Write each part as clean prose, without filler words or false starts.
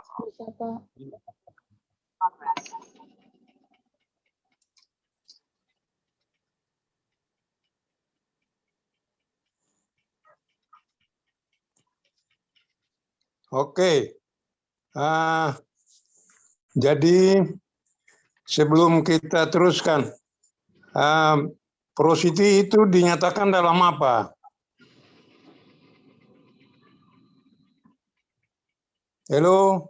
Bisa, Pak. Oke. Jadi sebelum kita teruskan, porosity itu dinyatakan dalam apa? Halo?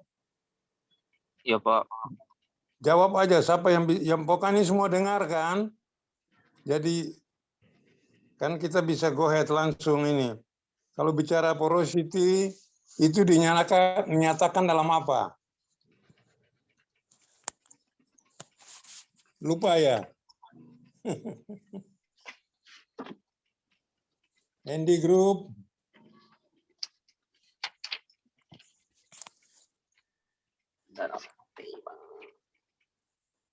Iya, Pak. Jawab aja, siapa yang pokoknya semua dengar kan? Jadi kan kita bisa go ahead langsung ini. Kalau bicara porosity itu dinyatakan dalam apa? Lupa ya? Andy Group.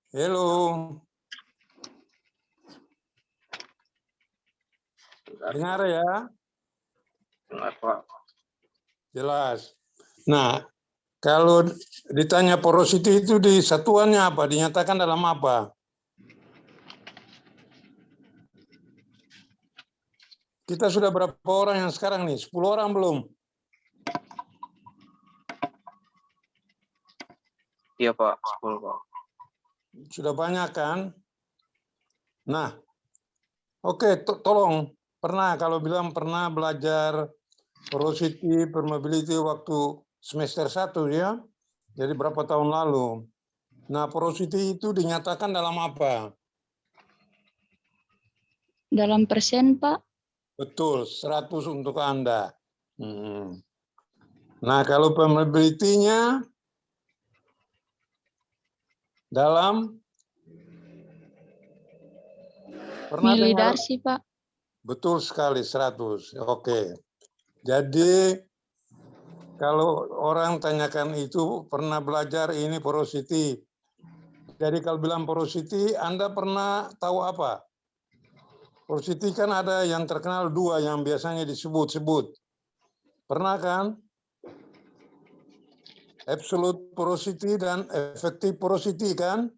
Halo. Dengar ya? Dengar, Pak. Jelas. Nah, kalau ditanya porosity itu di satuannya apa? Dinyatakan dalam apa? Kita sudah berapa orang yang sekarang nih? 10 orang belum? Iya, Pak. 10, Pak. Sudah banyak kan? Nah, oke, tolong. Kalau bilang pernah belajar porosity, permeability waktu semester 1 ya? Jadi berapa tahun lalu? Nah, porosity itu dinyatakan dalam apa? Dalam persen, Pak. Betul, 100 untuk Anda. Nah, kalau permeability-nya dalam pernah dengar? Milidarsi, Pak. Betul sekali, 100. Oke. Jadi kalau orang tanyakan itu pernah belajar ini porosity. Jadi kalau bilang porosity, Anda pernah tahu apa? Porosity kan ada yang terkenal 2 yang biasanya disebut-sebut. Pernah kan? Absolute porosity dan effective porosity kan?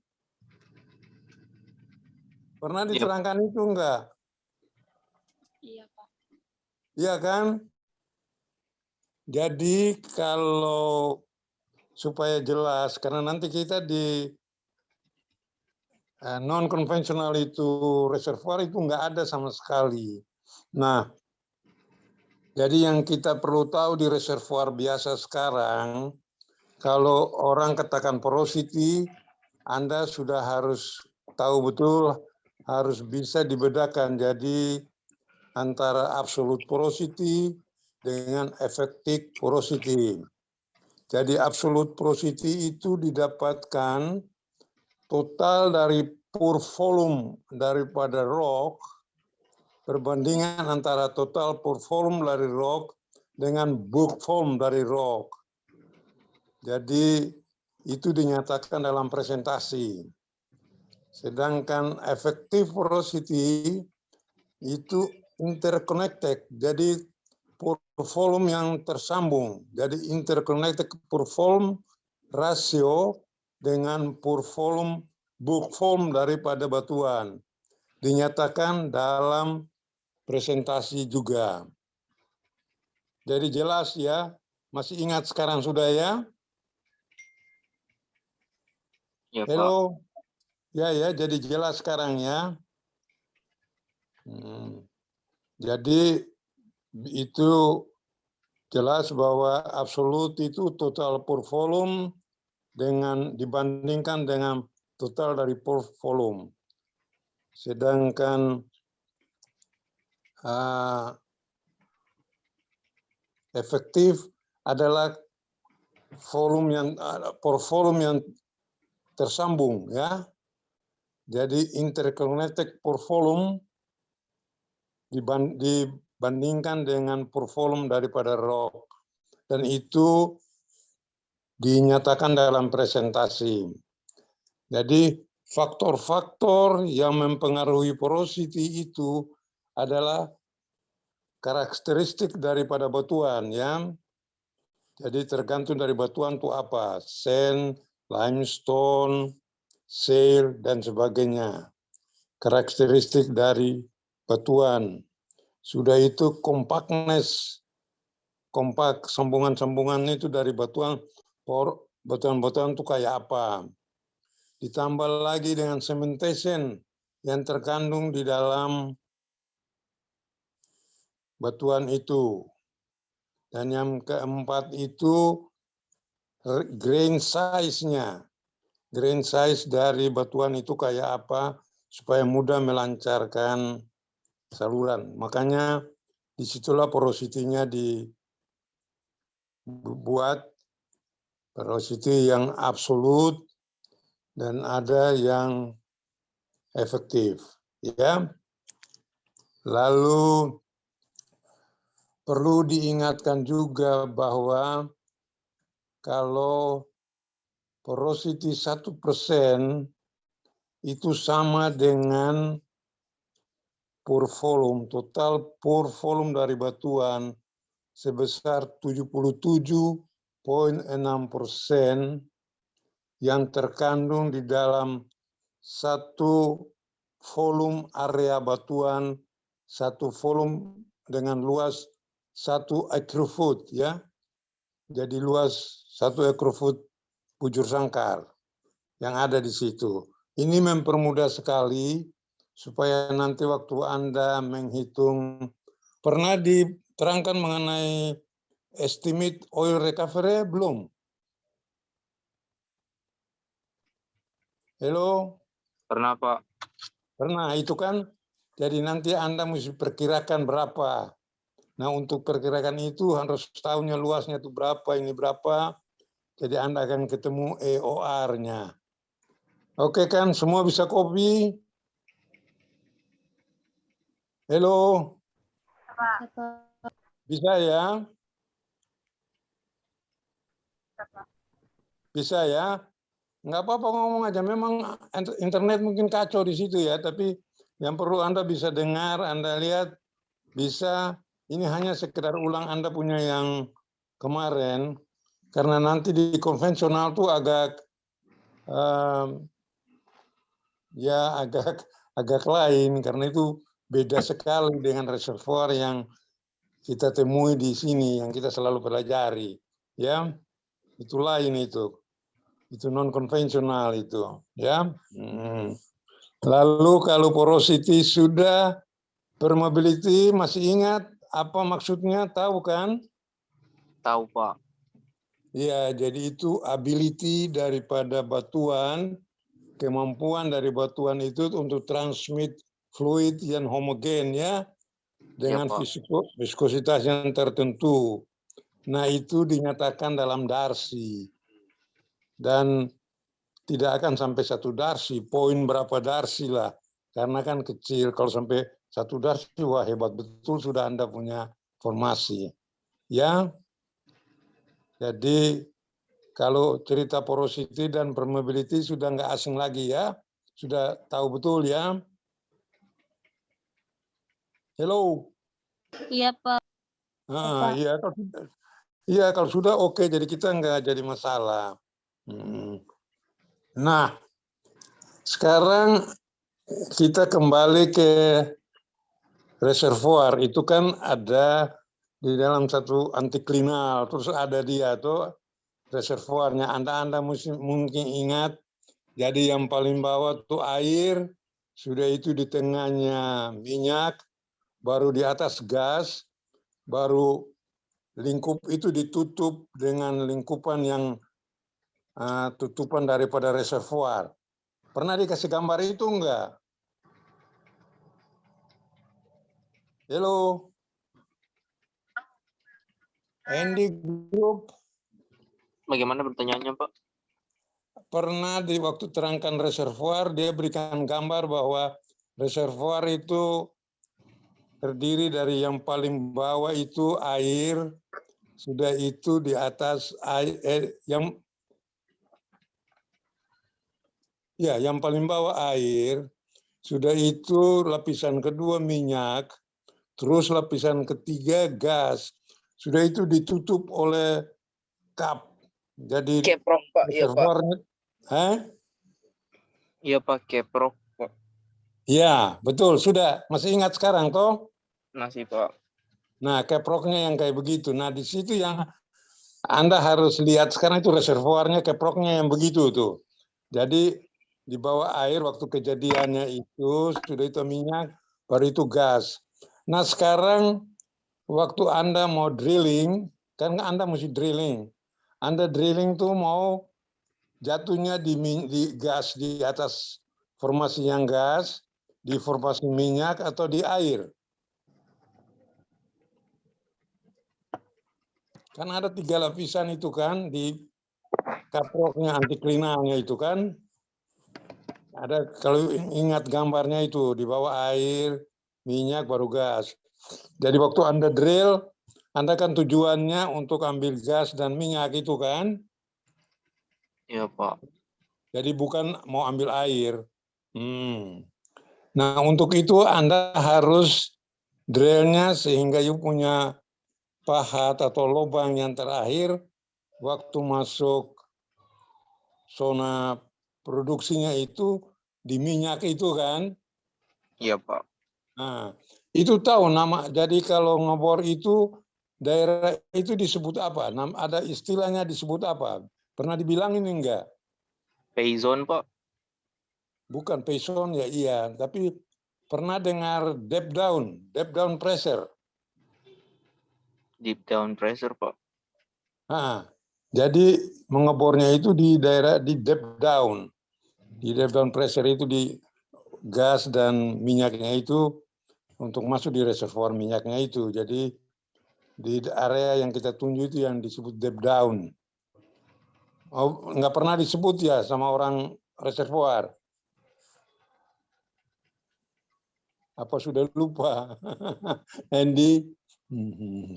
Pernah diterangkan itu enggak? Iya, Pak. Iya kan? Jadi kalau supaya jelas, karena nanti kita di non-konvensional itu reservoir itu enggak ada sama sekali. Nah, jadi yang kita perlu tahu di reservoir biasa sekarang, kalau orang katakan porosity, Anda sudah harus tahu betul, harus bisa dibedakan. Jadi antara absolute porosity dengan effective porosity. Jadi absolute porosity itu didapatkan total dari pore volume daripada rock perbandingan antara total pore volume dari rock dengan bulk volume dari rock. Jadi itu dinyatakan dalam presentasi. Sedangkan effective porosity itu interconnected, jadi pore volume yang tersambung. Jadi interconnected pore volume rasio dengan pore volume bulk volume daripada batuan. Dinyatakan dalam presentasi juga. Jadi jelas ya, masih ingat sekarang sudah ya? Iya, Pak. Halo? Ya, jadi jelas sekarang ya. Jadi itu jelas bahwa absolut itu total pore volume dibandingkan dengan total dari pore volume. Sedangkan efektif adalah pore volume yang tersambung ya. Jadi interconnected pore volume dibandingkan dengan pore volume daripada rock. Dan itu dinyatakan dalam presentasi. Jadi faktor-faktor yang mempengaruhi porosity itu adalah karakteristik daripada batuan ya. Jadi tergantung dari batuan itu apa, sand, limestone, shale, dan sebagainya. Karakteristik dari batuan. Sudah itu compactness, kompak, sambungan-sambungan itu dari batuan itu kayak apa. Ditambah lagi dengan cementation yang terkandung di dalam batuan itu. Dan yang keempat itu grain size-nya. Grain size dari batuan itu kayak apa supaya mudah melancarkan saluran. Makanya disitulah porosity-nya dibuat, porosity yang absolut dan ada yang efektif. Ya. Lalu perlu diingatkan juga bahwa kalau porosity 1% itu sama dengan pore volume, total pore volume dari batuan sebesar 77,6% yang terkandung di dalam satu volume area batuan, satu volume dengan luas 1 acre foot, ya. Jadi luas 1 acre foot bujur sangkar yang ada di situ. Ini mempermudah sekali supaya nanti waktu Anda menghitung, pernah diterangkan mengenai estimate oil recovery belum? Halo? Pernah, Pak. Pernah, itu kan. Jadi nanti Anda mesti perkirakan berapa. Nah, untuk perkirakan itu harus tahunya luasnya itu berapa, ini berapa. Jadi Anda akan ketemu EOR-nya. Oke kan, semua bisa copy? Halo? Bisa ya? Bisa ya? Nggak apa-apa ngomong aja. Memang internet mungkin kacau di situ ya, tapi yang perlu Anda bisa dengar, Anda lihat, bisa. Ini hanya sekedar ulang Anda punya yang kemarin, karena nanti di konvensional tuh agak ya agak lain, karena itu beda sekali dengan reservoir yang kita temui di sini, yang kita selalu pelajari, ya. Itu lain itu non konvensional itu, ya. Lalu kalau porosity sudah, permeability masih ingat apa maksudnya, tahu kan? Tahu, Pak. Ya, jadi itu ability daripada batuan, kemampuan dari batuan itu untuk transmit fluid yang homogen, ya, dengan viskositas yang tertentu. Nah, itu dinyatakan dalam Darcy. Dan tidak akan sampai 1 Darcy, poin berapa Darcy lah. Karena kan kecil, kalau sampai 1 Darcy, wah hebat betul sudah Anda punya formasi. Ya, jadi kalau cerita porosity dan permeability sudah nggak asing lagi ya, sudah tahu betul ya. Hello. Iya, Pak. Iya, kalau sudah oke, jadi kita nggak jadi masalah. Nah, sekarang kita kembali ke reservoir. Itu kan ada di dalam satu antiklinal, terus ada dia tuh reservoirnya. Anda mungkin ingat, jadi yang paling bawah tuh air, sudah itu di tengahnya minyak, baru di atas gas, baru lingkup itu ditutup dengan lingkupan yang tutupan daripada reservoir. Pernah dikasih gambar itu enggak? Halo? Andy Group. Bagaimana pertanyaannya, Pak? Pernah di waktu terangkan reservoir, dia berikan gambar bahwa reservoir itu terdiri dari yang paling bawah itu air, sudah itu di atas air, yang paling bawah air, sudah itu lapisan kedua minyak, terus lapisan ketiga gas, sudah itu ditutup oleh cup. Jadi Keprok Pak, iya Pak. reservoirnya, Iya Pak, keprok Pak. ya betul, sudah masih ingat sekarang toh. Masih Pak. Nah, keproknya yang kayak begitu. Nah, di situ yang Anda harus lihat sekarang itu reservoirnya, keproknya yang begitu tuh. Jadi di bawah air waktu kejadiannya itu sudah itu minyak, baru itu gas. Nah, sekarang waktu Anda mau drilling, kan Anda mesti drilling. Anda drilling tuh mau jatuhnya di gas di atas formasi yang gas, di formasi minyak atau di air. Kan ada 3 lapisan itu kan di kaproknya, antiklinalnya itu kan. Ada kalau ingat gambarnya itu di bawah air, minyak baru gas. Jadi waktu Anda drill, Anda kan tujuannya untuk ambil gas dan minyak itu kan. Iya Pak. Jadi bukan mau ambil air. Nah untuk itu Anda harus drillnya sehingga you punya pahat atau lubang yang terakhir waktu masuk zona produksinya itu di minyak itu kan. Iya Pak. Nah, itu tahu nama. Jadi kalau ngebor itu daerah itu disebut apa? Ada istilahnya disebut apa? Pernah dibilangin enggak? Payzone Pak. Bukan payzone ya iya, tapi pernah dengar depth down pressure. Deep down pressure Pak. Nah, jadi mengebornya itu di daerah di depth down. Di depth down pressure itu di gas dan minyaknya itu untuk masuk di reservoir minyaknya itu. Jadi di area yang kita tunjuk itu yang disebut depth down. Oh, nggak pernah disebut ya sama orang reservoir. Apa sudah lupa? Andy?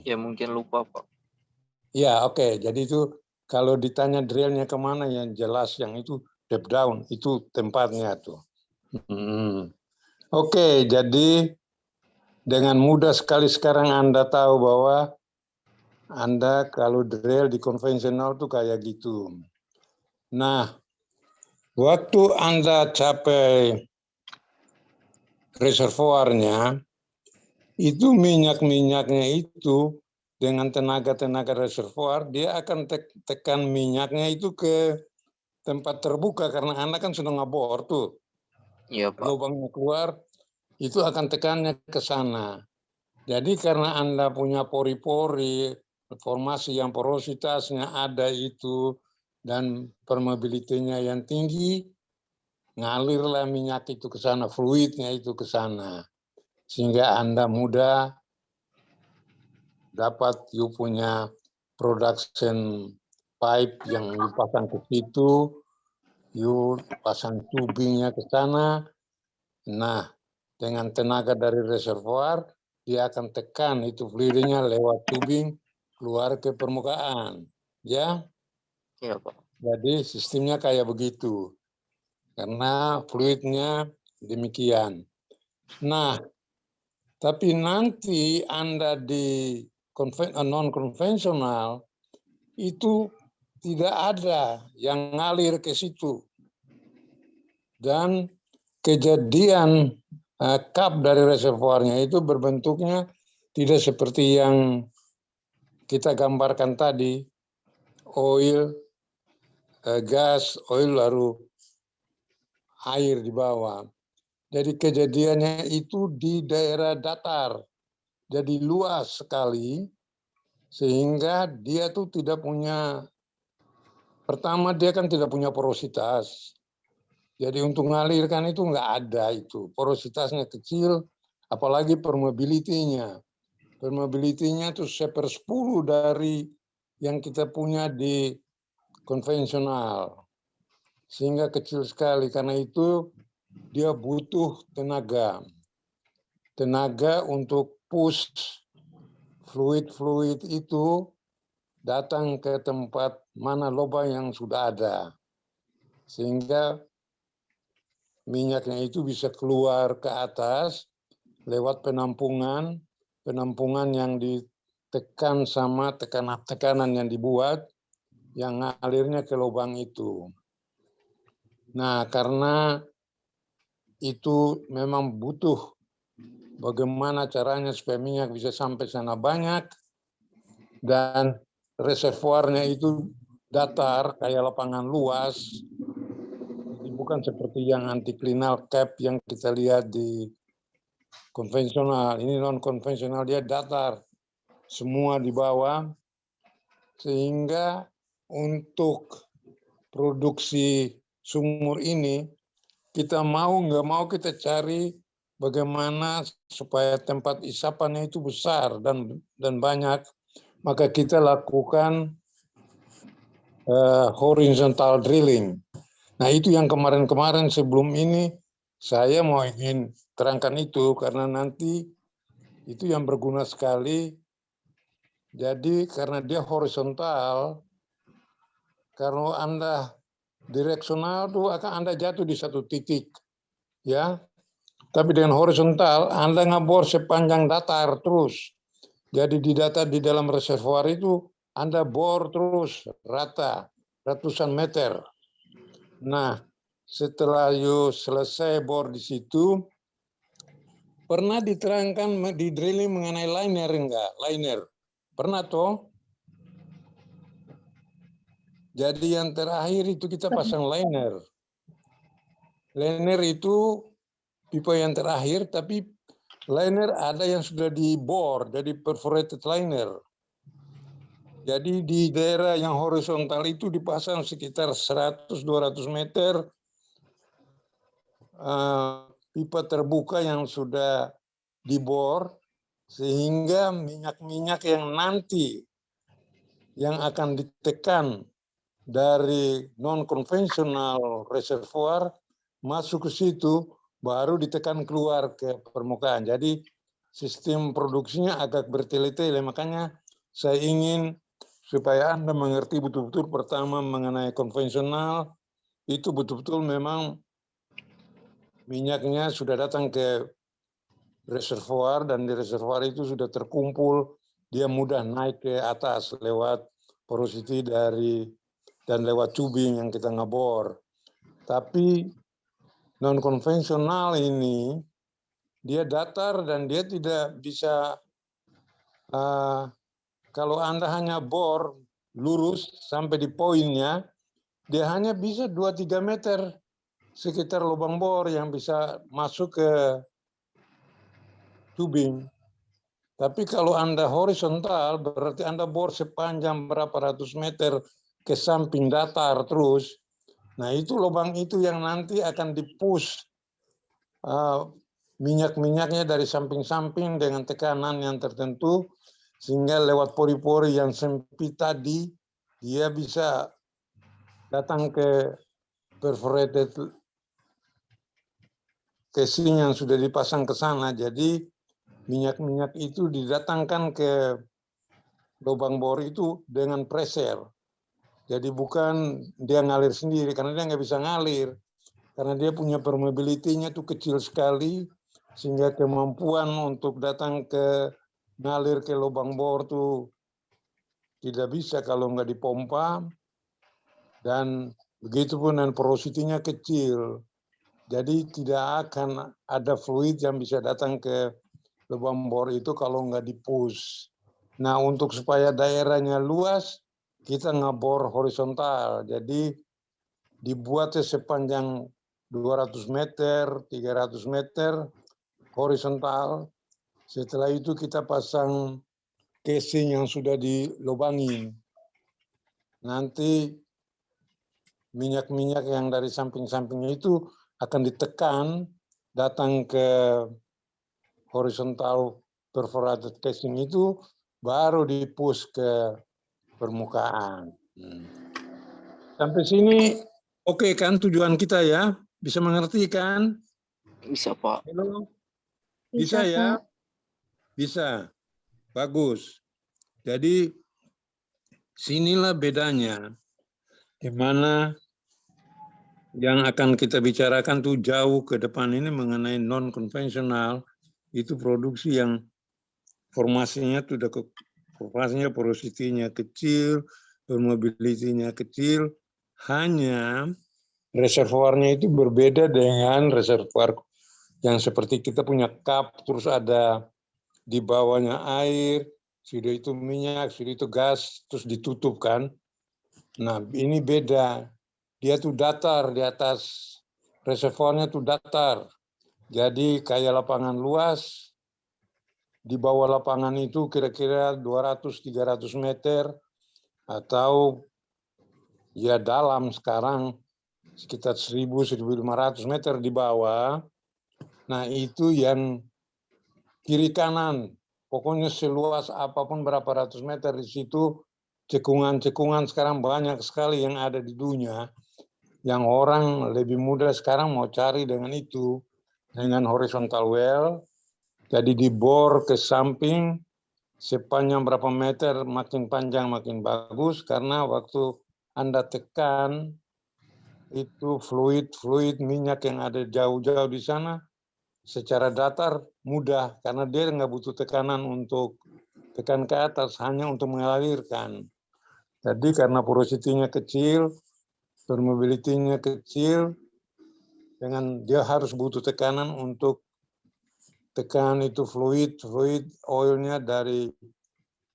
Ya mungkin lupa Pak. Ya oke. Jadi itu kalau ditanya drillnya kemana yang jelas yang itu depth down. Itu tempatnya tuh. Oke, jadi dengan mudah sekali sekarang Anda tahu bahwa Anda kalau drill di konvensional tuh kayak gitu. Nah, waktu Anda capai reservoirnya, itu minyak-minyaknya itu dengan tenaga-tenaga reservoir, dia akan tekan minyaknya itu ke tempat terbuka karena Anda kan sudah ngebor tuh. Iya Pak. Lubangnya keluar, itu akan tekannya ke sana. Jadi karena Anda punya pori-pori, formasi yang porositasnya ada itu, dan permeability-nya yang tinggi, ngalirlah minyak itu ke sana, fluidnya itu ke sana. Sehingga Anda mudah dapat you punya production pipe yang you pasang ke situ, you pasang tubingnya ke sana. Nah, dengan tenaga dari reservoir, dia akan tekan itu fluidnya lewat tubing keluar ke permukaan. Ya, Iya Pak. jadi sistemnya kayak begitu. Karena fluidnya demikian. Nah, tapi nanti Anda di non-konvensional itu tidak ada yang ngalir ke situ. Dan kejadian cup dari reservoirnya itu berbentuknya tidak seperti yang kita gambarkan tadi, oil, gas, oil lalu air di bawah. Jadi kejadiannya itu di daerah datar, jadi luas sekali, sehingga dia tuh tidak punya, pertama dia kan tidak punya porositas. Jadi untuk mengalirkan itu nggak ada itu. Porositasnya kecil, apalagi permeability-nya. Permeability-nya itu 1/10 dari yang kita punya di konvensional. Sehingga kecil sekali. Karena itu dia butuh tenaga. Tenaga untuk push fluid-fluid itu datang ke tempat mana lubang yang sudah ada. Sehingga minyaknya itu bisa keluar ke atas lewat penampungan yang ditekan sama tekanan yang dibuat yang ngalirnya ke lubang itu. Nah, karena itu memang butuh bagaimana caranya supaya minyak bisa sampai sana banyak, dan reservoirnya itu datar kayak lapangan luas, jadi bukan seperti yang antiklinal cap yang kita lihat di konvensional. Ini non konvensional, dia datar semua di bawah, sehingga untuk produksi sumur ini kita mau nggak mau kita cari bagaimana supaya tempat isapannya itu besar dan banyak, maka kita lakukan horizontal drilling. Nah, itu yang kemarin-kemarin sebelum ini saya mau ingin terangkan itu karena nanti itu yang berguna sekali. Jadi karena dia horizontal, kalau Anda direksional tuh akan Anda jatuh di satu titik, ya. Tapi dengan horizontal Anda ngebor sepanjang datar terus. Jadi di datar di dalam reservoir itu Anda bor terus rata ratusan meter. Nah, setelah selesai bor di situ, pernah diterangkan di drilling mengenai liner enggak? Liner. Pernah toh? Jadi yang terakhir itu kita pasang liner. Liner itu pipa yang terakhir, tapi liner ada yang sudah dibor, jadi perforated liner. Jadi di daerah yang horizontal itu dipasang sekitar 100-200 meter pipa terbuka yang sudah dibor, sehingga minyak-minyak yang nanti yang akan ditekan dari non-konvensional reservoir masuk ke situ, baru ditekan keluar ke permukaan. Jadi sistem produksinya agak bertele-tele, makanya saya ingin supaya Anda mengerti betul-betul pertama mengenai konvensional, itu betul-betul memang minyaknya sudah datang ke reservoir dan di reservoir itu sudah terkumpul, dia mudah naik ke atas lewat porosity dari dan lewat tubing yang kita ngebor. Tapi non konvensional ini dia datar dan dia tidak bisa kalau Anda hanya bor lurus sampai di poinnya, dia hanya bisa 2-3 meter sekitar lubang bor yang bisa masuk ke tubing. Tapi kalau Anda horizontal, berarti Anda bor sepanjang berapa ratus meter ke samping datar terus. Nah, itu lubang itu yang nanti akan dipush minyak-minyaknya dari samping-samping dengan tekanan yang tertentu, sehingga lewat pori-pori yang sempit tadi, dia bisa datang ke perforated casing yang sudah dipasang ke sana. Jadi minyak-minyak itu didatangkan ke lubang bor itu dengan pressure. Jadi bukan dia ngalir sendiri, karena dia nggak bisa ngalir. Karena dia punya permeability-nya itu kecil sekali, sehingga kemampuan untuk datang ke ngalir ke lubang bor itu tidak bisa kalau nggak dipompa, dan begitu pun dan porosity-nya kecil. Jadi tidak akan ada fluid yang bisa datang ke lubang bor itu kalau nggak dipush. Nah, untuk supaya daerahnya luas, kita ngebor horizontal. Jadi dibuatnya sepanjang 200 meter, 300 meter horizontal. Setelah itu kita pasang casing yang sudah dilubangi. Nanti minyak-minyak yang dari samping-sampingnya itu akan ditekan datang ke horizontal perforated casing itu, baru dipush ke permukaan. Sampai sini oke kan tujuan kita ya? Bisa mengerti kan? Bisa, Pak. Halo? Bisa ya? Bisa. Bagus. Jadi sinilah bedanya, di mana yang akan kita bicarakan tuh jauh ke depan ini mengenai non-konvensional, itu produksi yang formasinya sudah formasinya porosity-nya kecil, permeability-nya kecil, hanya reservoirnya itu berbeda dengan reservoir yang seperti kita punya cup, terus ada di bawahnya air, sudah itu minyak, sudah itu gas, terus ditutup kan. Nah, ini beda. Dia tuh datar di atas, reservoirnya tuh datar. Jadi kayak lapangan luas, di bawah lapangan itu kira-kira 200-300 meter, atau ya dalam sekarang sekitar 1.000-1.500 meter di bawah. Nah, itu yang kiri kanan, pokoknya seluas apapun berapa ratus meter di situ, cekungan-cekungan sekarang banyak sekali yang ada di dunia, yang orang lebih mudah sekarang mau cari dengan itu, dengan horizontal well. Jadi dibor ke samping, sepanjang berapa meter, makin panjang makin bagus, karena waktu Anda tekan, itu fluid minyak yang ada jauh-jauh di sana, secara datar mudah, karena dia nggak butuh tekanan untuk tekan ke atas, hanya untuk mengalirkan. Jadi karena porosity-nya kecil, permeability-nya kecil, dengan dia harus butuh tekanan untuk tekan itu fluid oilnya dari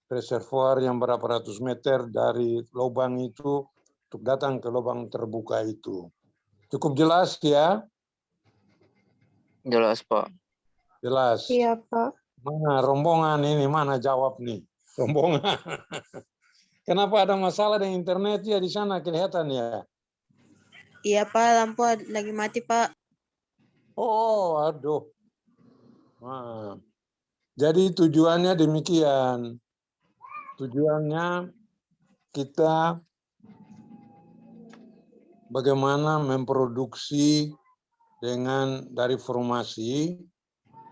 reservoir yang berapa ratus meter dari lubang itu untuk datang ke lubang terbuka itu. Cukup jelas ya? Jelas, Pak. Jelas. Iya, Pak. Mana rombongan ini, mana jawab nih? Rombongan. Kenapa ada masalah dengan internet ya di sana kelihatan ya? Iya, Pak. Lampu lagi mati, Pak. Oh, aduh. Nah, jadi tujuannya demikian. Tujuannya kita bagaimana memproduksi dengan dari formasi,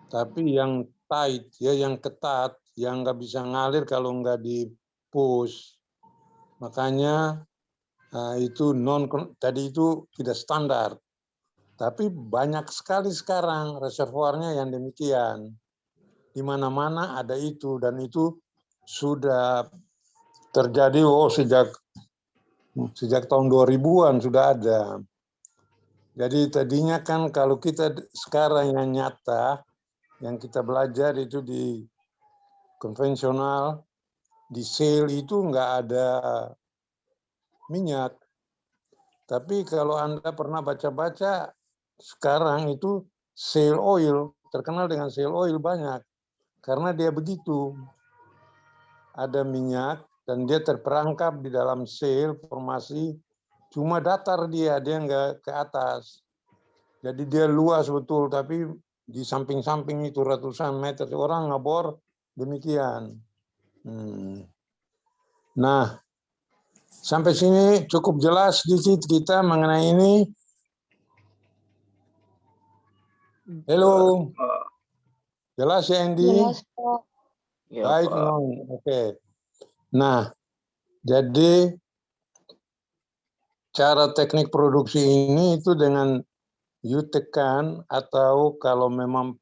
tapi yang tight, ya, yang ketat, yang nggak bisa ngalir kalau nggak di push. Makanya itu tadi itu tidak standar. Tapi banyak sekali sekarang reservoirnya yang demikian. Di mana-mana ada itu, dan itu sudah terjadi sejak tahun 2000-an sudah ada. Jadi tadinya kan kalau kita sekarang yang nyata, yang kita belajar itu di konvensional, di shale itu nggak ada minyak. Tapi kalau Anda pernah baca-baca, sekarang itu shale oil, terkenal dengan shale oil banyak. Karena dia begitu. Ada minyak, dan dia terperangkap di dalam shale formasi, cuma datar dia nggak ke atas. Jadi dia luas betul, tapi di samping-samping itu ratusan meter, orang ngebor demikian. Nah, sampai sini cukup jelas sedikit kita mengenai ini. Halo, jelas ya Andy? Jelas, Pak. Ya, Baik, Pak. non. Oke. Nah, jadi cara teknik produksi ini itu dengan tekan, atau kalau memang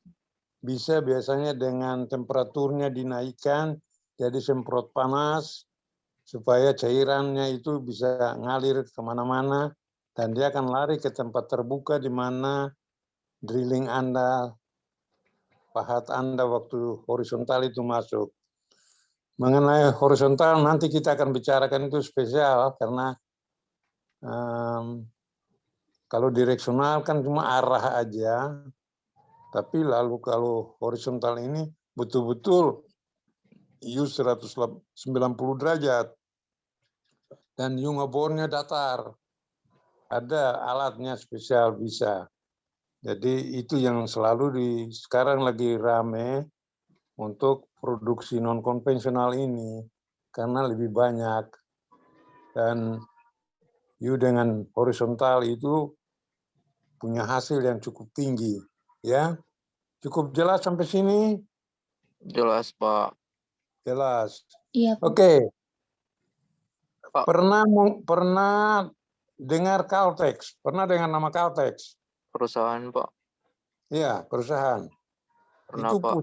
bisa biasanya dengan temperaturnya dinaikkan, jadi semprot panas, supaya cairannya itu bisa ngalir kemana-mana, dan dia akan lari ke tempat terbuka di mana drilling Anda, pahat Anda waktu horizontal itu masuk. Mengenai horizontal nanti kita akan bicarakan itu spesial, karena kalau direksional kan cuma arah aja, tapi lalu kalau horizontal ini betul-betul use 190 derajat, dan ngebornya datar. Ada alatnya spesial bisa. Jadi itu yang selalu sekarang lagi rame untuk produksi non konvensional ini, karena lebih banyak, dan dengan horizontal itu punya hasil yang cukup tinggi, ya. Cukup jelas sampai sini? Jelas, Pak. Iya, Jelas. Pak. Oke. Pak. Pernah dengar Caltex? Pernah dengar nama Caltex? Perusahaan, Pak. Iya, perusahaan. Pernah, Itu Pak.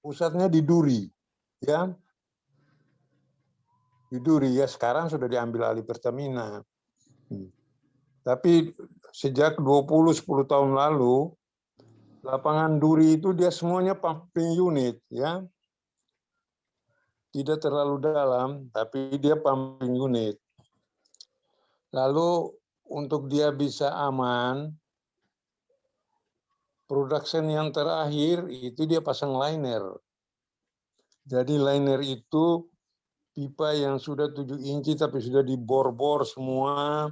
pusatnya di Duri, ya. Duri ya, sekarang sudah diambil alih Pertamina. Tapi sejak 10 tahun lalu, lapangan Duri itu dia semuanya pumping unit, ya. Tidak terlalu dalam, tapi dia pumping unit. Lalu untuk dia bisa aman, production yang terakhir itu dia pasang liner. Jadi liner itu pipa yang sudah 7 inci tapi sudah dibor-bor semua.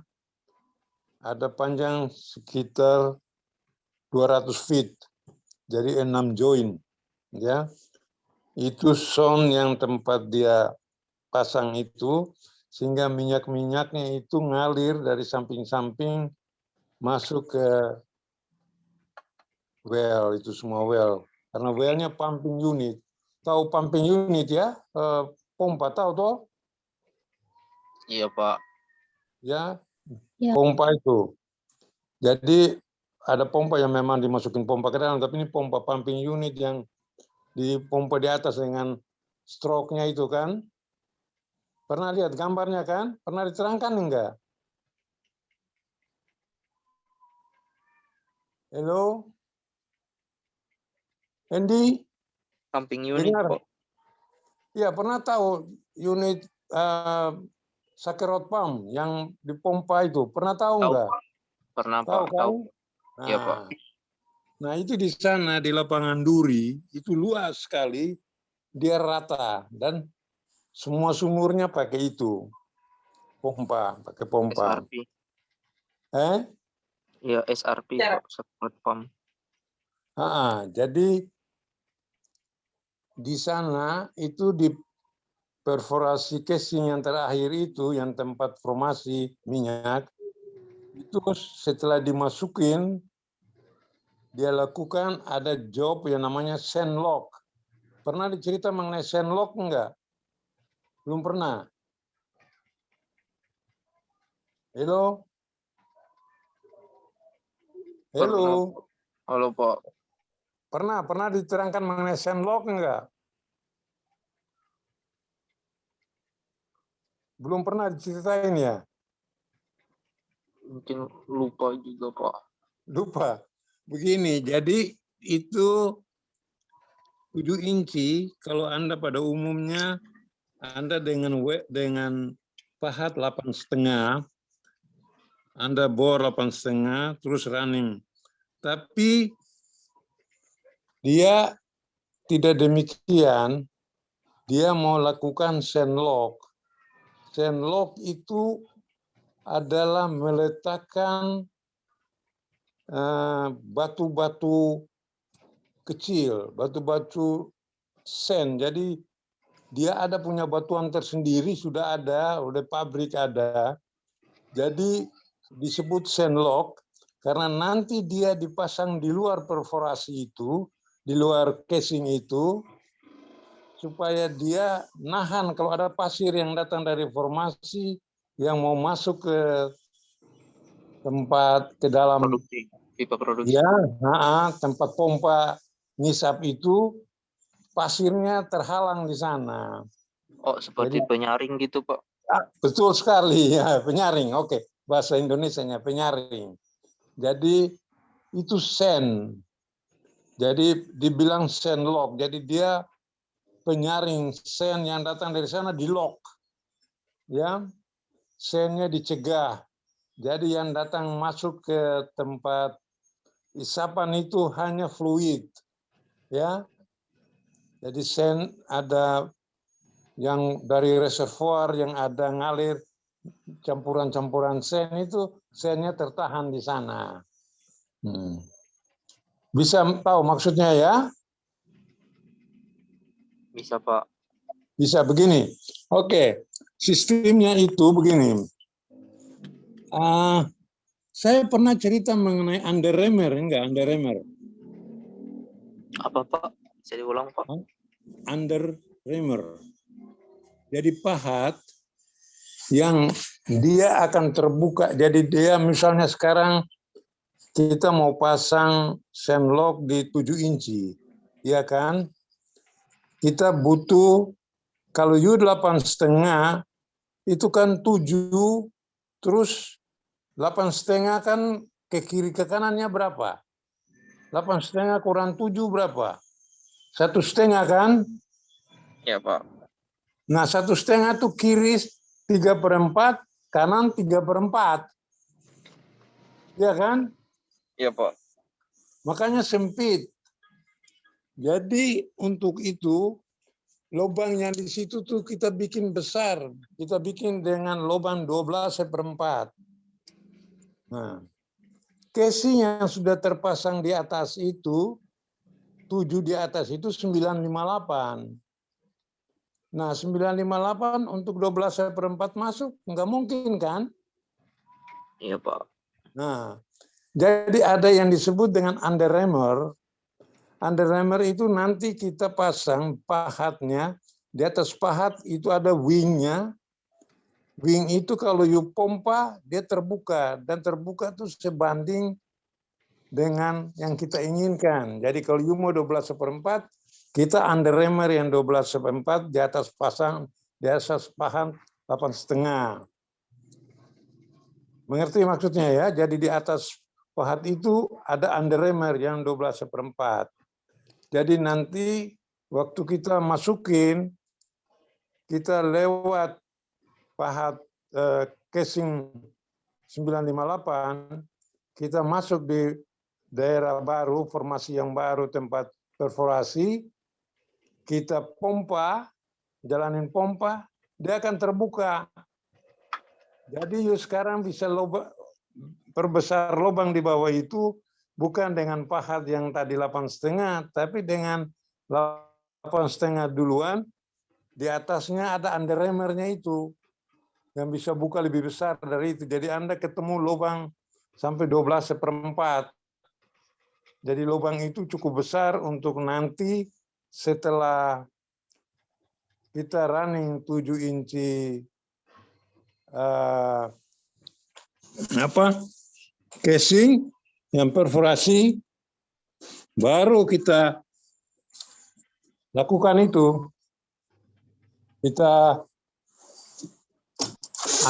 Ada panjang sekitar 200 feet. Jadi 6 join. Ya. Itu sound yang tempat dia pasang itu, sehingga minyak-minyaknya itu ngalir dari samping-samping masuk ke well, itu semua well. Karena well-nya pumping unit. Tahu pumping unit ya? Pompa tahu toh? Iya, Pak. Ya, Ya. pompa itu. Jadi ada pompa yang memang dimasukin pompa ke dalam, tapi ini pompa pumping unit yang dipompa di atas dengan stroke-nya itu kan. Pernah lihat gambarnya kan? Pernah diterangkan enggak? Halo? Andy? Pumping unit, Dengar? Pak. Iya, pernah tahu unit Sakerot pump yang dipompa itu? Pernah tahu Tahu, enggak? Pak. Pernah, Tahu Pak. kan? Tahu. Iya, Pak. Nah, itu di sana di lapangan Duri itu luas sekali, dia rata dan semua sumurnya pakai itu. Pakai pompa. SRP. Iya, SRP, Pak. Support pump. Jadi di sana itu di perforasi casing yang terakhir itu, yang tempat formasi minyak, itu setelah dimasukin, dia lakukan ada job yang namanya sand lock. Pernah dicerita mengenai sand lock enggak? Belum pernah? Halo? Halo? Halo, Pak. Pernah diterangkan mengenai sand lock enggak? Belum pernah diceritain ya? Mungkin lupa juga, Pak. Lupa. Begini, jadi itu 7 inci, kalau Anda pada umumnya, Anda dengan pahat 8,5, Anda bor 8,5, terus running. Tapi dia tidak demikian, dia mau lakukan sand lock. Sand lock itu adalah meletakkan batu-batu kecil, batu-batu sand. Jadi dia ada punya batuan tersendiri, sudah ada, udah pabrik ada. Jadi disebut sand lock karena nanti dia dipasang di luar perforasi itu, di luar casing itu, supaya dia nahan kalau ada pasir yang datang dari formasi yang mau masuk ke tempat ke dalam pipa produksi. Ya, tempat pompa ngisap itu pasirnya terhalang di sana. Oh, seperti penyaring gitu, Pak. Betul sekali ya, penyaring. Oke, bahasa Indonesianya penyaring. Jadi itu sand. Jadi dibilang sand lock. Jadi dia penyaring sand yang datang dari sana di lock. Ya. Sandnya dicegah. Jadi yang datang masuk ke tempat isapan itu hanya fluid. Ya. Jadi sand ada yang dari reservoir yang ada ngalir campuran-campuran sand itu sandnya tertahan di sana. Bisa tahu maksudnya ya? Bisa, Pak. Bisa begini. Oke, sistemnya itu begini. Saya pernah cerita mengenai underremer, enggak underremer? Apa, Pak? Bisa diulang, Pak? Underremer. Jadi pahat yang dia akan terbuka. Jadi dia misalnya sekarang kita mau pasang sand lock di 7 inci. Ya kan? Kita butuh, kalau U 8,5, itu kan 7, terus 8,5 kan ke kiri ke kanannya berapa? 8,5 kurang 7 berapa? 1,5 kan? Iya Pak. Nah 1,5 tuh kiri 3/4, kanan 3/4. Ya kan? Iya Pak. Makanya sempit. Jadi untuk itu lubang yang di situ tuh kita bikin besar. Kita bikin dengan lubang 12/4. Nah, casing yang sudah terpasang di atas itu, 7 di atas itu 958. Nah, 958 untuk 12/4 masuk, nggak mungkin kan? Iya Pak. Nah, jadi ada yang disebut dengan underhammer. Underhammer itu nanti kita pasang pahatnya, di atas pahat itu ada wingnya. Wing itu kalau you pompa, dia terbuka. Dan terbuka itu sebanding dengan yang kita inginkan. Jadi kalau you mau 12/4, kita underhammer yang 12/4, di atas pasang, di atas pahat 8,5. Mengerti maksudnya ya? Jadi di atas pahat itu ada underhammer yang 12/4. Jadi nanti waktu kita masukin, kita lewat pahat casing 958, kita masuk di daerah baru, formasi yang baru, tempat perforasi, kita pompa, jalanin pompa, dia akan terbuka. Jadi you sekarang bisa perbesar lubang di bawah itu bukan dengan pahat yang tadi 8,5, tapi dengan 8,5 duluan, di atasnya ada underhammernya itu, yang bisa buka lebih besar dari itu. Jadi Anda ketemu lubang sampai 12/4. Jadi lubang itu cukup besar untuk nanti setelah kita running 7 inci casing yang perforasi, baru kita lakukan itu. Kita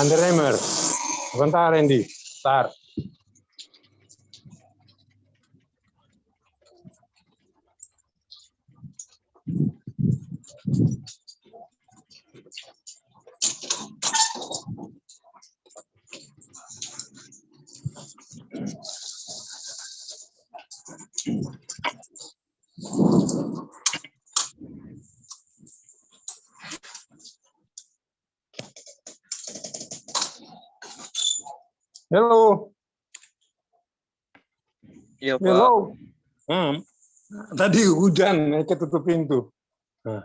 underhammer. Sebentar, Randy. Bentar. Halo. Iya Pak. Halo. Tadi hujan, ketutup pintu. Nah.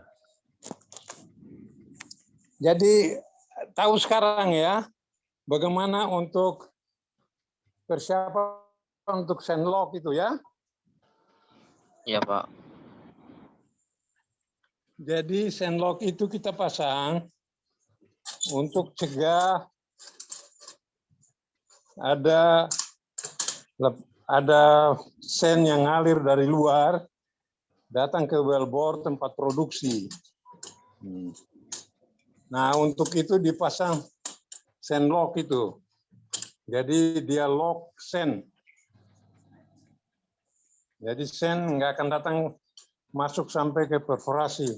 Jadi tahu sekarang ya, bagaimana untuk persiapan untuk sandlock itu ya. Iya Pak. Jadi sandlock itu kita pasang untuk cegah ada sand yang ngalir dari luar datang ke wellbore tempat produksi. Nah, untuk itu dipasang sand lock itu. Jadi dia lock sand. Jadi sand nggak akan datang masuk sampai ke perforasi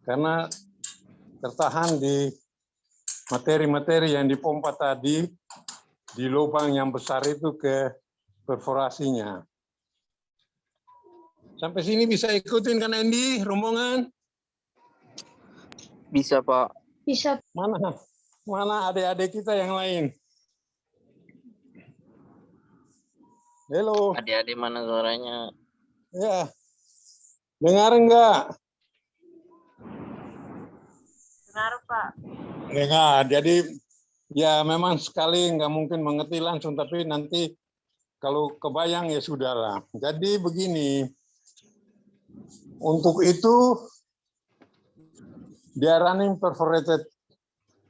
karena tertahan di materi-materi yang dipompa tadi di lubang yang besar itu ke perforasinya. Sampai sini bisa ikutin kan Andy, rombongan? Bisa Pak. Bisa. Mana adik-adik kita yang lain? Halo. Adik-adik mana suaranya? Ya. Dengar enggak? Dengar, Pak. Dengar. Jadi ya memang sekali nggak mungkin mengerti langsung, tapi nanti kalau kebayang ya sudahlah. Jadi begini, untuk itu dia running perforated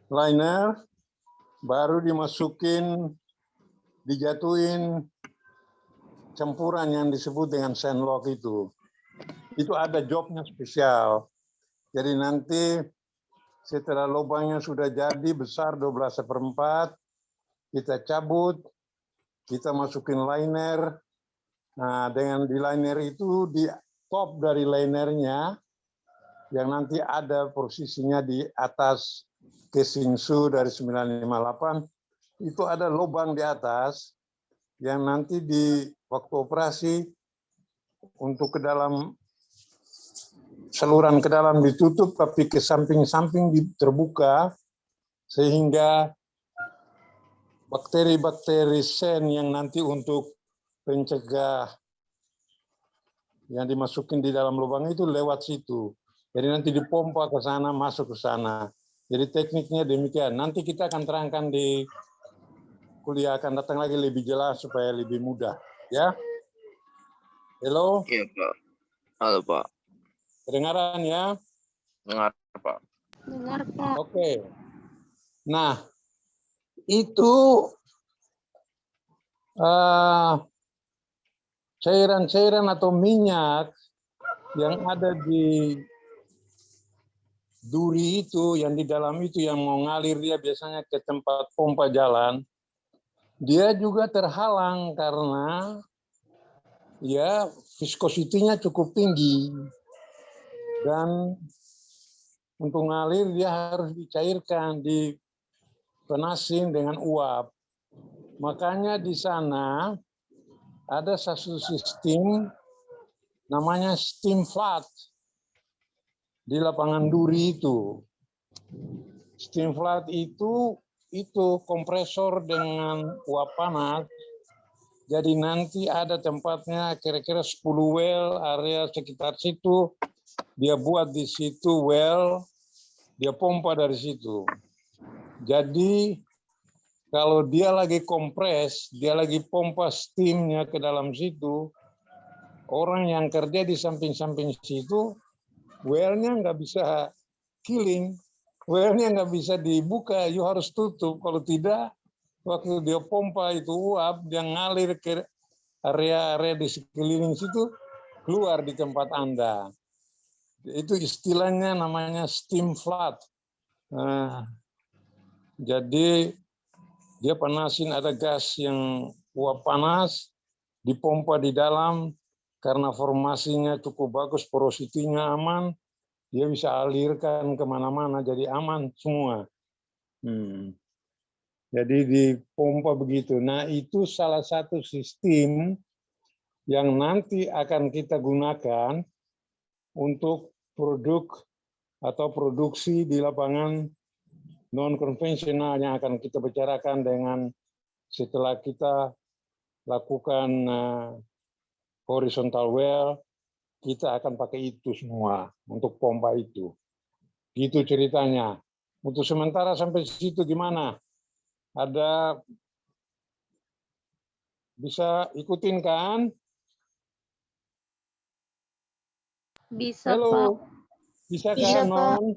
liner, baru dimasukin, dijatuhin campuran yang disebut dengan sandlock itu. Itu ada jobnya spesial. Jadi nanti Setelah lubangnya sudah jadi besar 12/4, kita cabut, kita masukin liner. Nah, dengan di liner itu, di top dari linernya, yang nanti ada posisinya di atas casing su dari 958, itu ada lubang di atas, yang nanti di waktu operasi, untuk ke dalam, saluran ke dalam ditutup, tapi ke samping-samping terbuka, sehingga bakteri-bakteri sen yang nanti untuk pencegah yang dimasukin di dalam lubang itu lewat situ. Jadi nanti dipompa ke sana, masuk ke sana. Jadi tekniknya demikian. Nanti kita akan terangkan di kuliah akan datang lagi lebih jelas supaya lebih mudah. Ya, halo, Iya, Pak. Halo, Pak. kedengaran ya? Dengar, Pak. Dengar, Pak. Oke. Nah, itu cairan-cairan atau minyak yang ada di duri itu, yang di dalam itu, yang mau ngalir dia biasanya ke tempat pompa jalan, dia juga terhalang karena ya viskositinya cukup tinggi. Dan untuk ngalir dia harus dicairkan, dipenasin dengan uap. Makanya di sana ada satu sistem namanya steam flood di lapangan duri itu. Steam flood itu kompresor dengan uap panas. Jadi nanti ada tempatnya kira-kira 10 well area sekitar situ. Dia buat di situ well, dia pompa dari situ. Jadi kalau dia lagi kompres, dia lagi pompa steamnya ke dalam situ, orang yang kerja di samping-samping situ, well-nya nggak bisa killing, well-nya nggak bisa dibuka, you harus tutup. Kalau tidak, waktu dia pompa itu uap, dia ngalir ke area-area di sekeliling situ, keluar di tempat Anda. Itu istilahnya namanya steam flood. Nah, jadi dia panasin, ada gas yang uap panas, dipompa di dalam, karena formasinya cukup bagus, porositinya aman, dia bisa alirkan kemana-mana, jadi aman semua. Jadi dipompa begitu. Nah, itu salah satu sistem yang nanti akan kita gunakan untuk produk atau produksi di lapangan non-konvensional yang akan kita bicarakan dengan setelah kita lakukan horizontal well, kita akan pakai itu semua untuk pompa itu. Gitu ceritanya. Untuk sementara sampai situ gimana? Ada bisa ikutin kan? Bisa, Pak. Halo, bisa Bisa, kan, Pak. Non?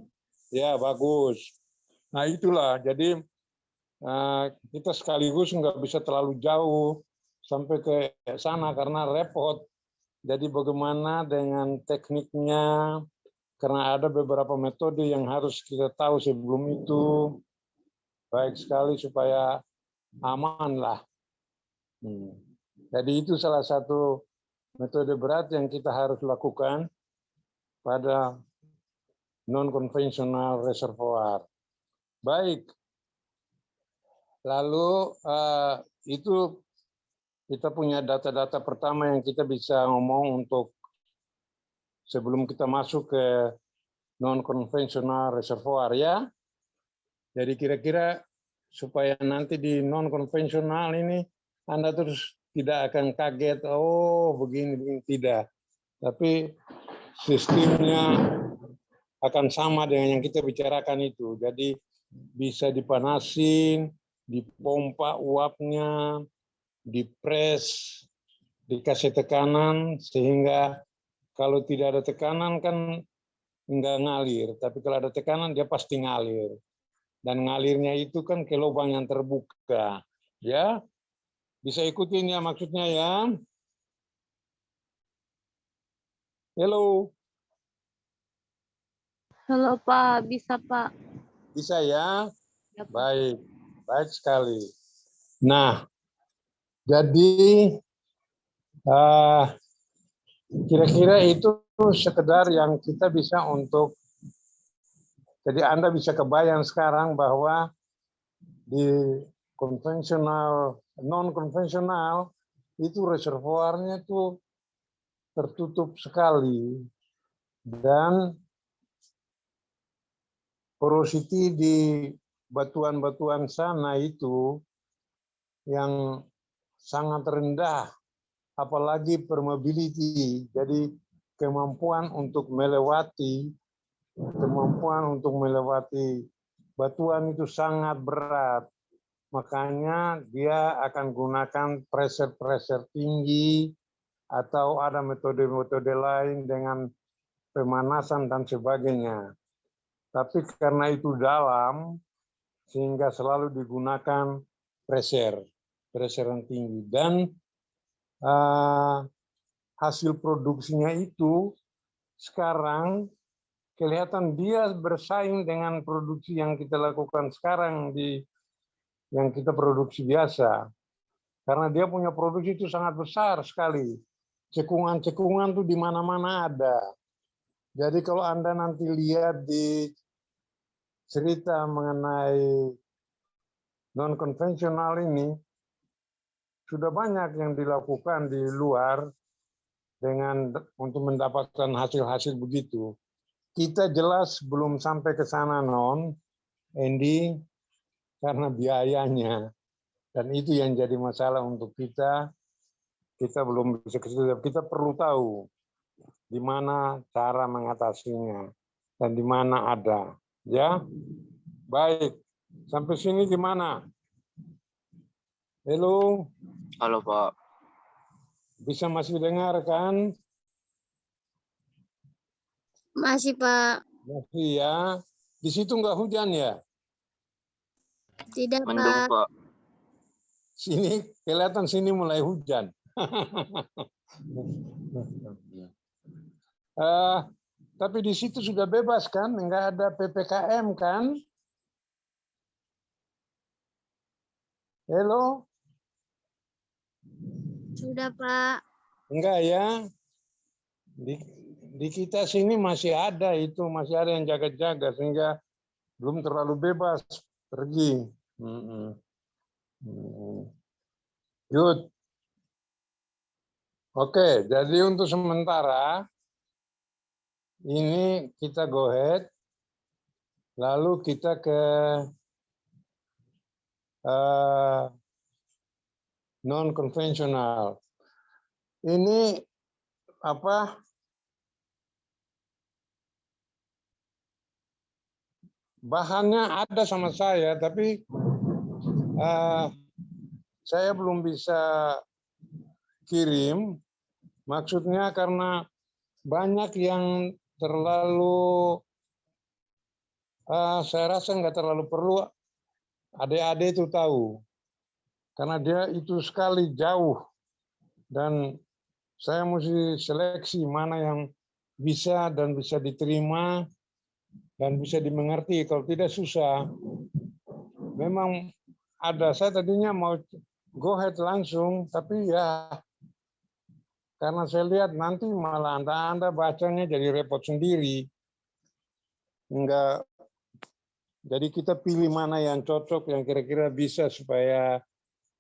Ya, bagus. Nah, itulah. Jadi kita sekaligus nggak bisa terlalu jauh sampai ke sana karena repot. Jadi bagaimana dengan tekniknya, karena ada beberapa metode yang harus kita tahu sebelum itu, baik sekali supaya aman lah. Jadi itu salah satu metode berat yang kita harus lakukan pada non-konvensional reservoir. Baik, lalu itu kita punya data-data pertama yang kita bisa ngomong untuk sebelum kita masuk ke non-konvensional reservoir ya. Jadi kira-kira supaya nanti di non-konvensional ini Anda terus tidak akan kaget, oh begini, tidak. Tapi sistemnya akan sama dengan yang kita bicarakan itu. Jadi bisa dipanasin, dipompa uapnya, dipres, dikasih tekanan, sehingga kalau tidak ada tekanan kan enggak ngalir. Tapi kalau ada tekanan dia pasti ngalir. Dan ngalirnya itu kan ke lubang yang terbuka. Ya, bisa ikutin ya maksudnya ya. Halo. Halo, Pak. Bisa, Pak. Bisa ya? Ya, Pak. Baik, baik sekali. Nah, jadi kira-kira itu sekedar yang kita bisa untuk, jadi Anda bisa kebayang sekarang bahwa di konvensional, non-konvensional, itu reservoirnya tuh tertutup sekali. Dan porosity di batuan-batuan sana itu yang sangat rendah, apalagi permeability, jadi kemampuan untuk melewati batuan itu sangat berat. Makanya dia akan gunakan pressure tinggi atau ada metode-metode lain dengan pemanasan dan sebagainya. Tapi karena itu dalam, sehingga selalu digunakan pressure yang tinggi. Dan hasil produksinya itu sekarang kelihatan dia bersaing dengan produksi yang kita lakukan sekarang yang kita produksi biasa. Karena dia punya produksi itu sangat besar sekali. Cekungan-cekungan tuh di mana-mana ada. Jadi kalau Anda nanti lihat di cerita mengenai non-konvensional ini, sudah banyak yang dilakukan di luar untuk mendapatkan hasil-hasil begitu. Kita jelas belum sampai ke sana, Andy, karena biayanya. Dan itu yang jadi masalah untuk kita. Kita belum bisa ke situ. Kita perlu tahu di mana cara mengatasinya dan di mana ada. Ya, baik. Sampai sini gimana? Halo. Halo, Pak. Bisa masih dengar kan? Masih, Pak. Masih ya. Di situ nggak hujan ya? Tidak, Mendung, Pak. Pak. Sini kelihatan sini mulai hujan. Tapi di situ sudah bebas kan? Nggak ada PPKM kan? Halo? Sudah, Pak. Enggak ya? Di kita sini masih ada itu, masih ada yang jaga-jaga sehingga belum terlalu bebas pergi. Good. Oke, jadi untuk sementara ini kita go ahead, lalu kita ke non-konvensional. Ini apa? Bahannya ada sama saya, tapi saya belum bisa kirim. Maksudnya karena banyak yang terlalu, saya rasa nggak terlalu perlu adik-adik itu tahu. Karena dia itu sekali jauh. Dan saya mesti seleksi mana yang bisa dan bisa diterima dan bisa dimengerti. Kalau tidak susah. Memang ada, saya tadinya mau go ahead langsung, tapi ya karena saya lihat nanti malah Anda bacanya jadi repot sendiri. Enggak. Jadi kita pilih mana yang cocok, yang kira-kira bisa supaya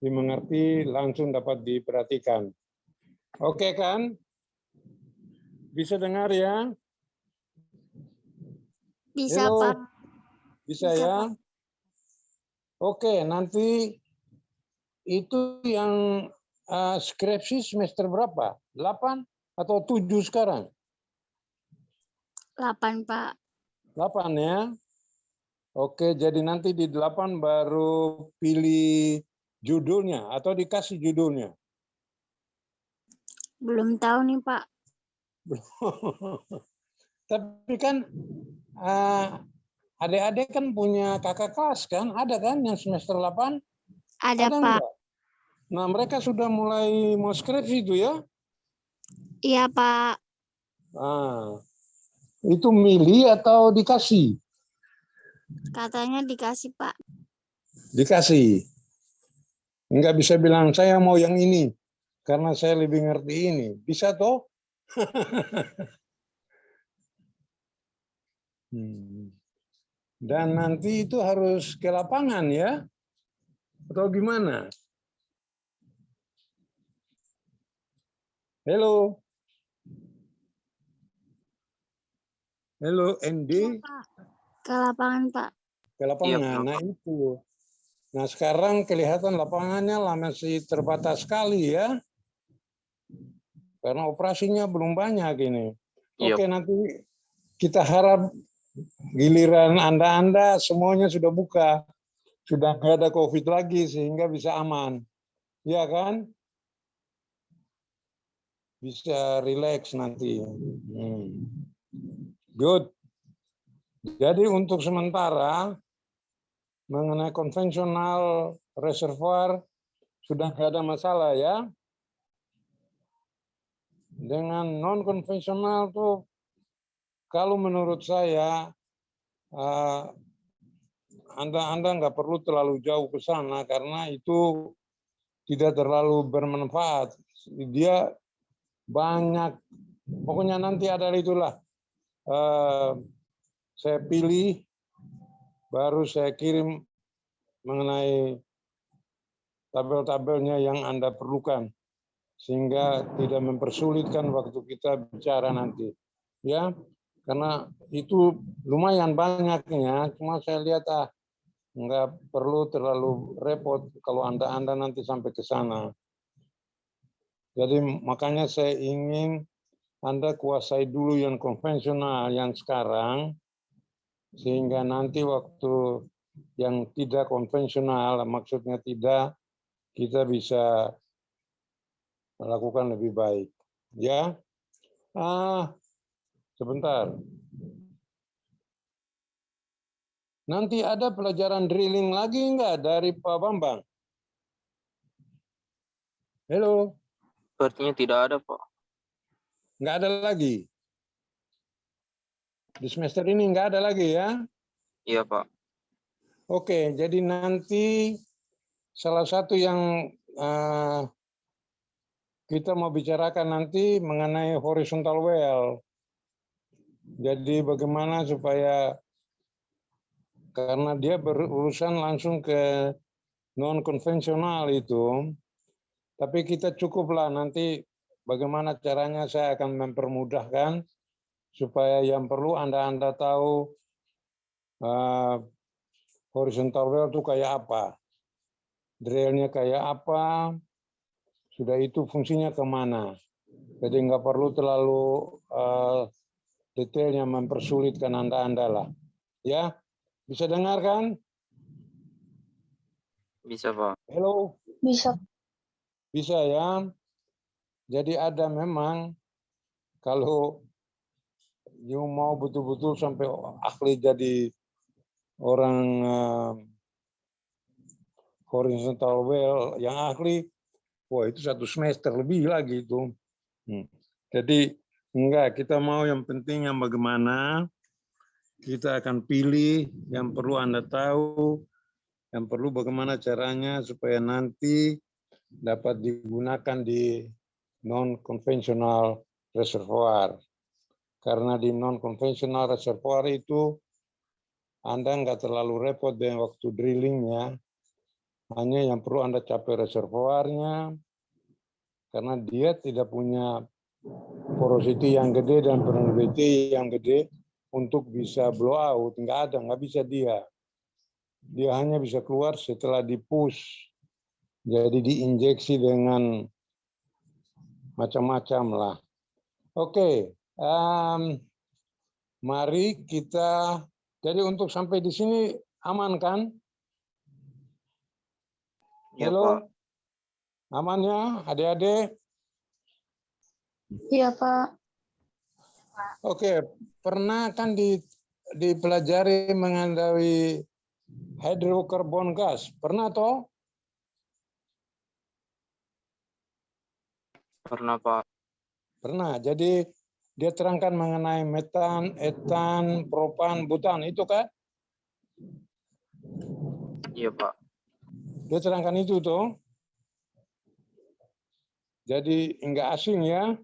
dimengerti, langsung dapat diperhatikan. Oke kan? Bisa dengar ya? Bisa, Halo? Pak. Bisa Bisa, ya? Pak. Oke, nanti itu yang skripsi semester berapa? 8 atau 7 sekarang? 8, Pak. 8 ya? Oke, jadi nanti di 8 baru pilih judulnya atau dikasih judulnya? Belum tahu nih, Pak. Tapi kan adik-adik kan punya kakak kelas kan? Ada kan yang semester 8? Ada, Pak. enggak? Nah, mereka sudah mulai mau skripsi itu ya? Iya, Pak. Itu milih atau dikasih? Katanya dikasih, Pak. Dikasih. Nggak bisa bilang saya mau yang ini karena saya lebih ngerti ini. Bisa toh? Dan nanti itu harus ke lapangan ya? Atau gimana? Halo? Halo, ND? Pak. Ke lapangan, Pak. Ke lapangan. Nah itu. Nah sekarang kelihatan lapangannya lah masih terbatas sekali ya. Karena operasinya belum banyak ini. Iya. Oke, nanti kita harap giliran Anda semuanya sudah buka. Sudah nggak ada COVID lagi sehingga bisa aman. Ya kan? Bisa relax nanti. Good. Jadi untuk sementara mengenai konvensional reservoir sudah nggak ada masalah ya. Dengan non konvensional tuh kalau menurut saya Anda nggak perlu terlalu jauh ke sana karena itu tidak terlalu bermanfaat. Dia banyak, pokoknya nanti ada itulah. Saya pilih, baru saya kirim mengenai tabel-tabelnya yang Anda perlukan. Sehingga tidak mempersulitkan waktu kita bicara nanti. Ya, karena itu lumayan banyaknya, cuma saya lihat nggak perlu terlalu repot kalau Anda nanti sampai ke sana. Jadi makanya saya ingin Anda kuasai dulu yang konvensional yang sekarang, sehingga nanti waktu yang tidak konvensional, maksudnya tidak, kita bisa melakukan lebih baik. Ya, sebentar. Nanti ada pelajaran drilling lagi enggak dari Pak Bambang? Halo? Sepertinya tidak ada, Pak. Enggak ada lagi? Di semester ini enggak ada lagi ya? Iya, Pak. Oke, jadi nanti salah satu yang kita mau bicarakan nanti mengenai horizontal well. Jadi bagaimana supaya, karena dia berurusan langsung ke non-konvensional itu, tapi kita cukuplah nanti bagaimana caranya saya akan mempermudahkan supaya yang perlu Anda tahu horizontal well itu kayak apa, drillnya kayak apa, sudah itu fungsinya kemana. Jadi nggak perlu terlalu detailnya mempersulitkan Anda lah. Ya, bisa dengar kan? Bisa, Pak. Halo? Bisa. Bisa ya. Jadi ada memang kalau you mau betul-betul sampai ahli jadi orang horizontal well yang ahli, wah itu 1 semester lebih lagi itu. Jadi enggak, kita mau yang penting yang bagaimana kita akan pilih yang perlu Anda tahu, yang perlu bagaimana caranya supaya nanti dapat digunakan di non-konvensional reservoir. Karena di non-konvensional reservoir itu Anda nggak terlalu repot dengan waktu drillingnya. Hanya yang perlu Anda capai reservoirnya, karena dia tidak punya porosity yang gede dan permeability yang gede untuk bisa blow out. Nggak bisa dia. Dia hanya bisa keluar setelah di-push. Jadi diinjeksi dengan macam-macam lah. Oke, mari kita, jadi untuk sampai di sini aman kan? Iya, Halo? Pak. Aman ya adik-adik? Iya, Pak. Oke, pernah kan dipelajari mengenai hydrocarbon gas? Pernah toh? Pernah, Pak. Pernah. Jadi dia terangkan mengenai metan, etan, propan, butan, itu kan? Iya, Pak. Dia terangkan itu toh. Jadi enggak asing ya.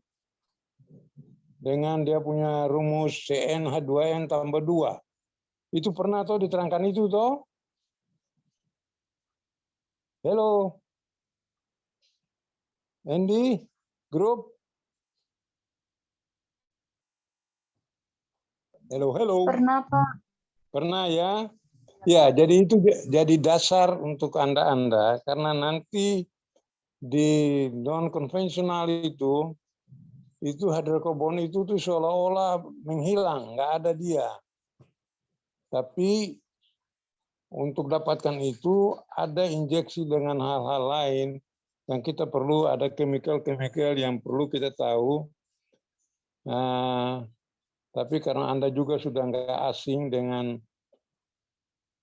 Dengan dia punya rumus CN H2N tambah 2. Itu pernah toh diterangkan itu toh? Halo. Andy, grup. Halo, halo. Pernah, Pak. Pernah ya? Ya, jadi itu jadi dasar untuk Anda karena nanti di non konvensional itu hidrokarbon itu tuh seolah-olah menghilang, nggak ada dia. Tapi untuk dapatkan itu ada injeksi dengan hal-hal lain yang kita perlu, ada chemical-chemical yang perlu kita tahu. Nah, tapi karena Anda juga sudah nggak asing dengan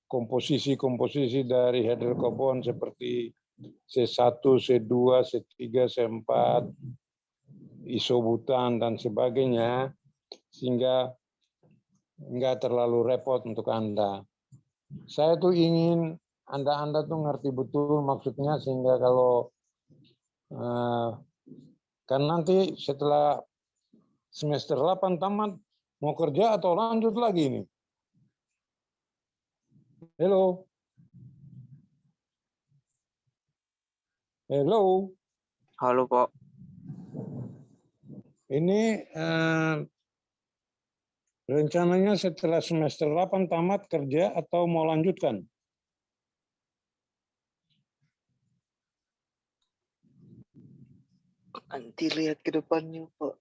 komposisi-komposisi dari hidrokarbon seperti C1, C2, C3, C4, isobutan, dan sebagainya, sehingga nggak terlalu repot untuk Anda. Saya tuh ingin Anda tuh ngerti betul maksudnya, sehingga kalau kan nanti setelah semester 8 tamat, mau kerja atau lanjut lagi nih? Halo? Halo? Halo, Pak. Ini rencananya setelah semester 8 tamat kerja atau mau lanjutkan? Nanti lihat ke depannya, Pak.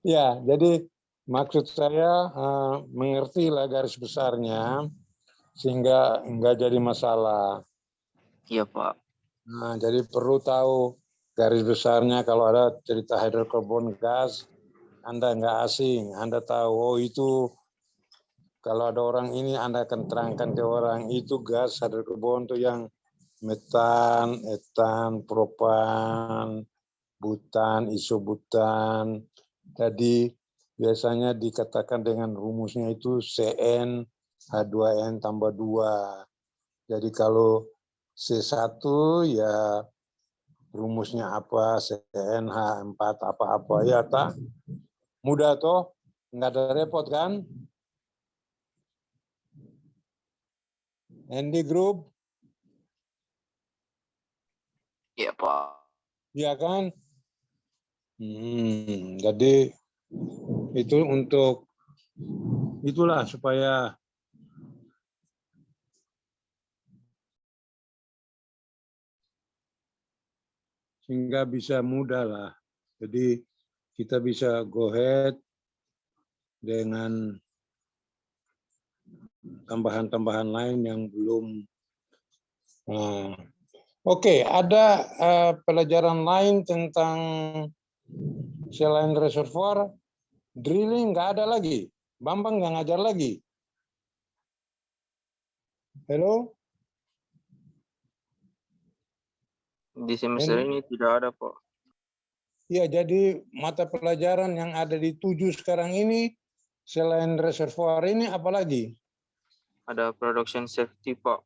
Ya, jadi maksud saya mengertilah garis besarnya sehingga enggak jadi masalah. Iya, Pak. Nah, jadi perlu tahu garis besarnya. Kalau ada cerita hidrokarbon gas, Anda enggak asing. Anda tahu, oh itu kalau ada orang ini, Anda akan terangkan ke orang itu gas hidrokarbon itu yang metan, etan, propan, butan, isobutan. Jadi biasanya dikatakan dengan rumusnya itu CN H2N tambah 2. Jadi kalau C1 ya rumusnya apa, CN H4 apa-apa, ya tak? Mudah toh? Nggak ada repot kan? Andy Group, Iya, Pak. ya kan? Jadi itu untuk itulah supaya sehingga bisa mudah lah. Jadi kita bisa go ahead dengan tambahan-tambahan lain yang belum. Oke, ada pelajaran lain tentang selain reservoir, drilling nggak ada lagi. Bambang nggak ngajar lagi. Halo? Di semester ini tidak ada, Pak. Ya, jadi mata pelajaran yang ada di 7 sekarang ini, selain reservoir ini apa lagi? Ada production safety, Pak.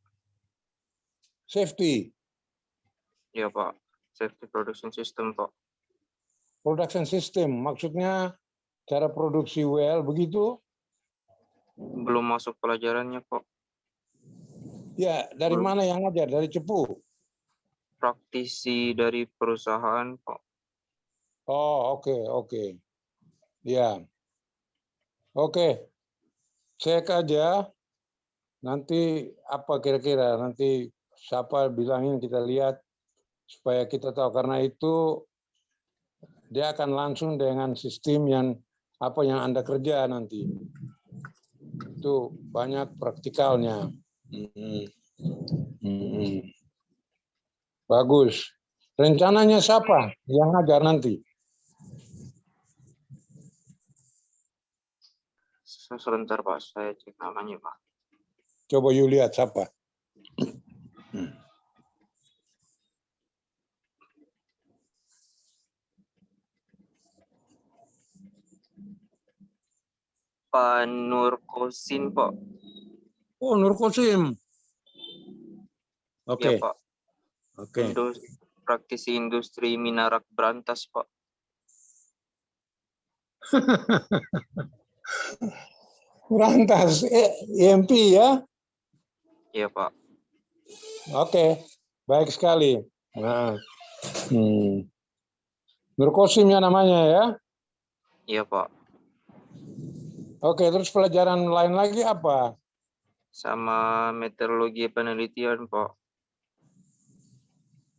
Safety, Iya, Pak. Safety production system, Pak. production system, maksudnya cara produksi well, begitu? Belum masuk pelajarannya, Pak. Ya, dari Belum. mana yang ngajar? Dari Cepu? Praktisi dari perusahaan, Pak. Oh, oke. Ya. Oke. Cek aja. Nanti apa kira-kira? Nanti siapa bilangin, kita lihat supaya kita tahu, karena itu dia akan langsung dengan sistem yang apa yang Anda kerja nanti. Itu banyak praktikalnya. Bagus. Rencananya siapa yang ngajar nanti? Sebentar, Pak. Saya cek namanya, Pak. Coba you lihat siapa. Pak Nur Kosin, Pak. Oh, Nur Kosim. Oke, Ya Pak. oke. Praktisi industri minarak berantas Pak. Berantas, EMP ya. Iya Pak. Oke, baik sekali. Nah, Nur Kosim ya namanya ya. Iya Pak. Oke, terus pelajaran lain lagi apa? Sama meteorologi penelitian Pak.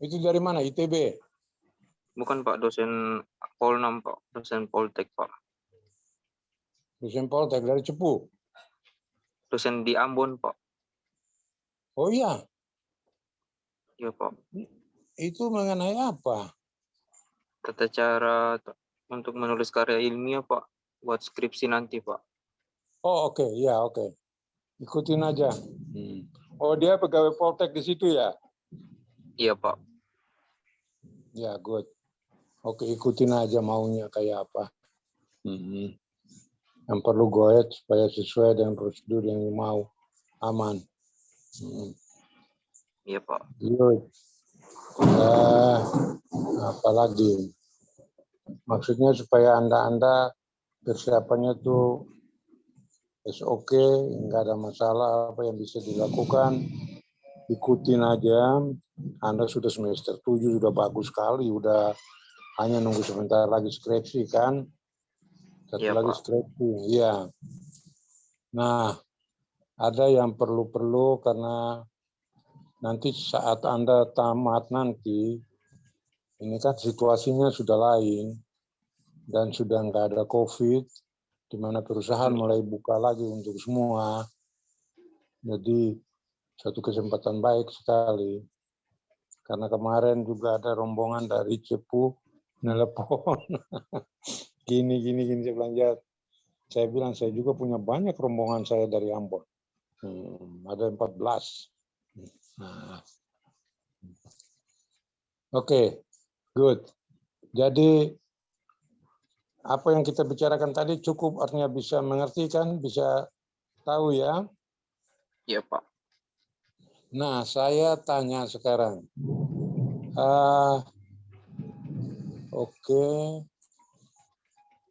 Itu dari mana? ITB? Bukan Pak, dosen Polnam Pak, dosen Poltek Pak. Dosen Poltek dari Cepu? Dosen di Ambon Pak. Oh iya, Iya Pak. itu mengenai apa? Tata cara untuk menulis karya ilmiah Pak. Buat skripsi nanti Pak. Oh oke, ya oke. Ikutin aja. Oh dia pegawai Poltek di situ ya? Iya Pak. Ya good. Oke, ikutin aja maunya kayak apa. Yang perlu goet supaya sesuai dengan prosedur yang mau. Aman. Iya Pak. Good. Apalagi? Maksudnya supaya Anda persiapannya tuh oke, nggak ada masalah apa yang bisa dilakukan. Ikutin aja. Anda sudah semester 7, sudah bagus sekali. Udah hanya nunggu sebentar lagi skripsi kan. Satu Iya, lagi Pak. skripsi, iya. Nah, ada yang perlu karena nanti saat Anda tamat nanti, ini kan situasinya sudah lain dan sudah nggak ada COVID, di mana perusahaan mulai buka lagi untuk semua. Jadi satu kesempatan baik sekali. Karena kemarin juga ada rombongan dari Cepu nelpon. Gini, saya belanja. Saya bilang, saya juga punya banyak rombongan saya dari Ambon. Ada 14. Nah. Oke, good. Jadi, apa yang kita bicarakan tadi cukup artinya bisa mengerti kan? Bisa tahu ya? Iya, Pak. Nah, saya tanya sekarang. Oke.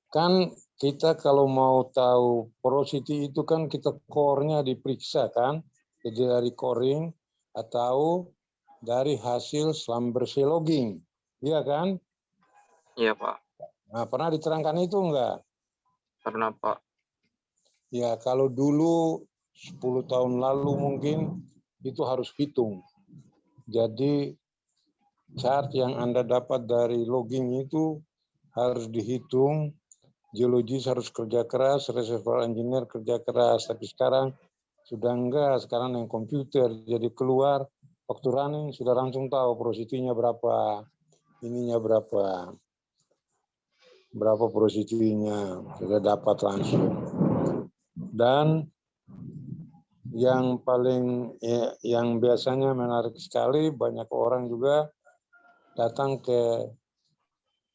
Kan kita kalau mau tahu porosity itu kan kita core-nya diperiksa kan, jadi dari coring atau dari hasil Schlumberger logging, iya kan? Iya, Pak. Nah, pernah diterangkan itu enggak? Karena Pak. Ya, kalau dulu 10 tahun lalu mungkin itu harus hitung. Jadi chart yang Anda dapat dari logging itu harus dihitung. Geologis harus kerja keras, reservoir engineer kerja keras, tapi sekarang sudah enggak, sekarang yang komputer, jadi keluar waktu running sudah langsung tahu porosity-nya berapa, ininya berapa porosity-nya, sudah dapat langsung. Dan yang paling, yang biasanya menarik sekali, banyak orang juga datang ke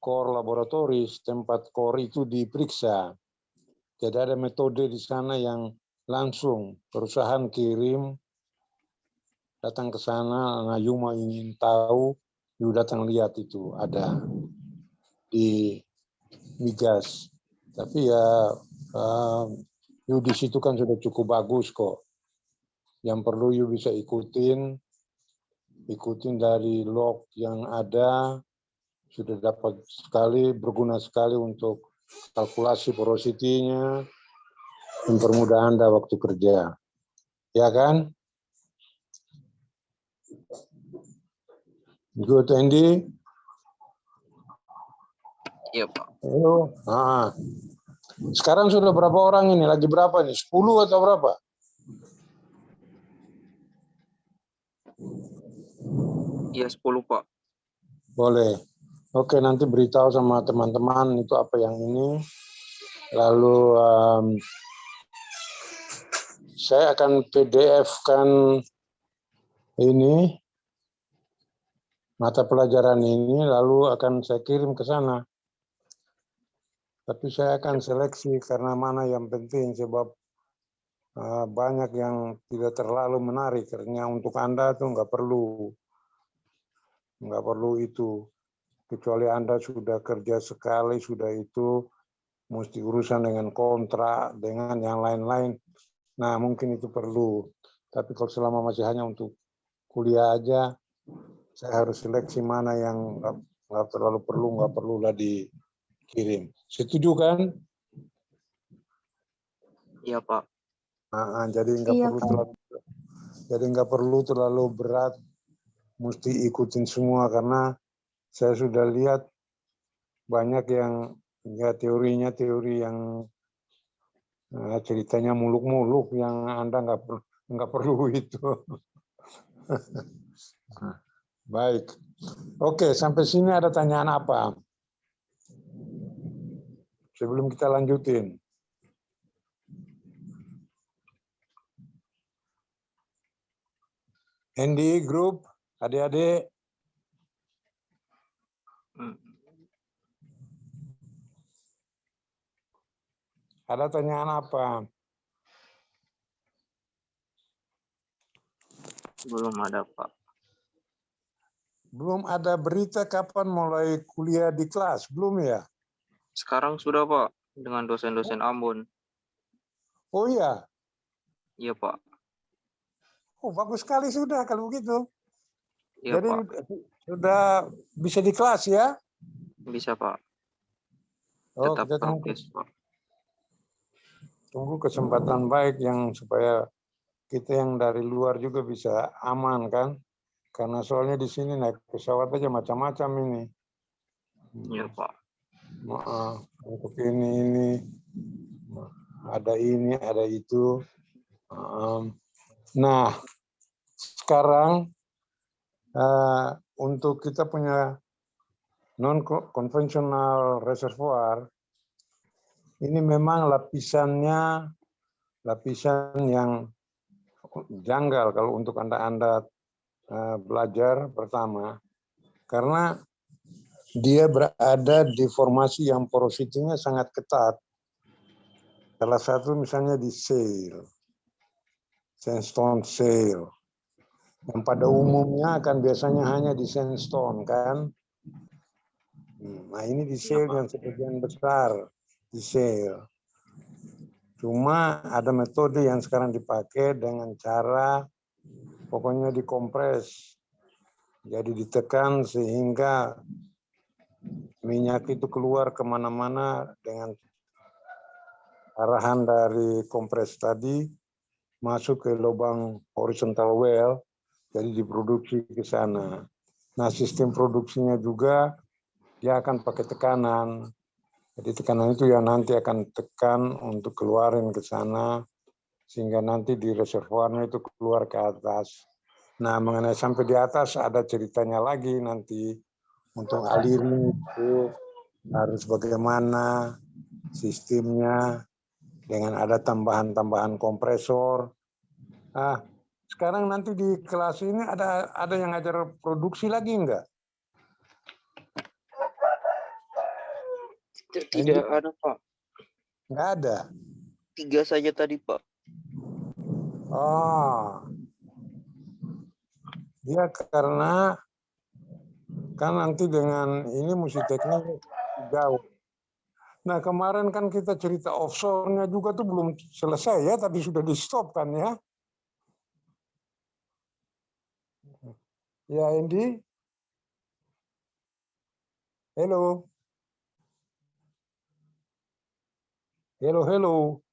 core laboratoris, tempat core itu diperiksa. Jadi ada metode di sana yang langsung perusahaan kirim, datang ke sana, nah Yuma ingin tahu, you datang lihat itu ada di migas. Tapi ya you di situ kan sudah cukup bagus kok. Yang perlu you bisa ikutin dari log yang ada, sudah dapat sekali, berguna sekali untuk kalkulasi porosity-nya, mempermudah Anda waktu kerja. Ya kan? Good, Andy? Iya, Pak. Halo. Nah, sekarang sudah berapa orang ini? Lagi berapa nih? 10 atau berapa? Iya, 10, Pak. Boleh. Oke, nanti beritahu sama teman-teman itu apa yang ini. Lalu saya akan PDF-kan ini, mata pelajaran ini, lalu akan saya kirim ke sana. Tapi saya akan seleksi karena mana yang penting, sebab banyak yang tidak terlalu menarik. Karena untuk Anda tuh nggak perlu itu. Kecuali Anda sudah kerja sekali, sudah itu mesti urusan dengan kontrak, dengan yang lain-lain. Nah, mungkin itu perlu. Tapi kalau selama masih hanya untuk kuliah aja, saya harus seleksi mana yang nggak terlalu perlu, nggak perlulah dikirim. Setuju kan? Iya, Pak. Jadi nggak Iya, perlu Pak. terlalu berat, mesti ikutin semua karena saya sudah lihat banyak yang ya teori yang ceritanya muluk-muluk yang Anda nggak perlu itu. Baik. Oke, sampai sini ada tanyaan apa? Sebelum kita lanjutin. Andy, grup, adik-adik, ada tanyaan apa? Belum ada, Pak. Belum ada berita kapan mulai kuliah di kelas, belum ya? Sekarang sudah, Pak, dengan dosen-dosen Ambon. Oh iya, Iya, Pak. oh bagus sekali sudah kalau begitu. Iya, Jadi Pak. sudah bisa di kelas ya? Bisa, Pak. Oh, Tetap kita prokes, Pak. tunggu kesempatan baik yang supaya kita yang dari luar juga bisa aman kan? Karena soalnya di sini naik pesawat aja macam-macam ini. Iya, Pak. Untuk ini ada itu. Nah, sekarang untuk kita punya non-konvensional reservoir, ini memang lapisan yang janggal kalau untuk Anda belajar pertama, karena dia berada di formasi yang porositinya sangat ketat. Salah satu misalnya di sandstone shale, yang pada umumnya akan biasanya hanya di sandstone kan. Nah ini di shale yang sebagian besar di shale. Cuma ada metode yang sekarang dipakai dengan cara pokoknya dikompres. Jadi ditekan sehingga minyak itu keluar kemana-mana dengan arahan dari kompres tadi masuk ke lubang horizontal well, jadi diproduksi ke sana. Nah sistem produksinya juga dia akan pakai tekanan. Jadi tekanan itu yang nanti akan tekan untuk keluarin ke sana sehingga nanti di reservoirnya itu keluar ke atas. Nah mengenai sampai di atas ada ceritanya lagi nanti untuk alirin itu harus bagaimana sistemnya dengan ada tambahan-tambahan kompresor. Sekarang nanti di kelas ini ada yang ngajar produksi lagi enggak? Tidak ada, Pak. Enggak ada. 3 saja tadi, Pak. Oh. Ya karena kan nanti dengan ini mesti teknik jauh. Nah kemarin kan kita cerita offshore-nya juga tuh belum selesai ya, tapi sudah di stop kan ya. Ya Andy. Halo. Halo.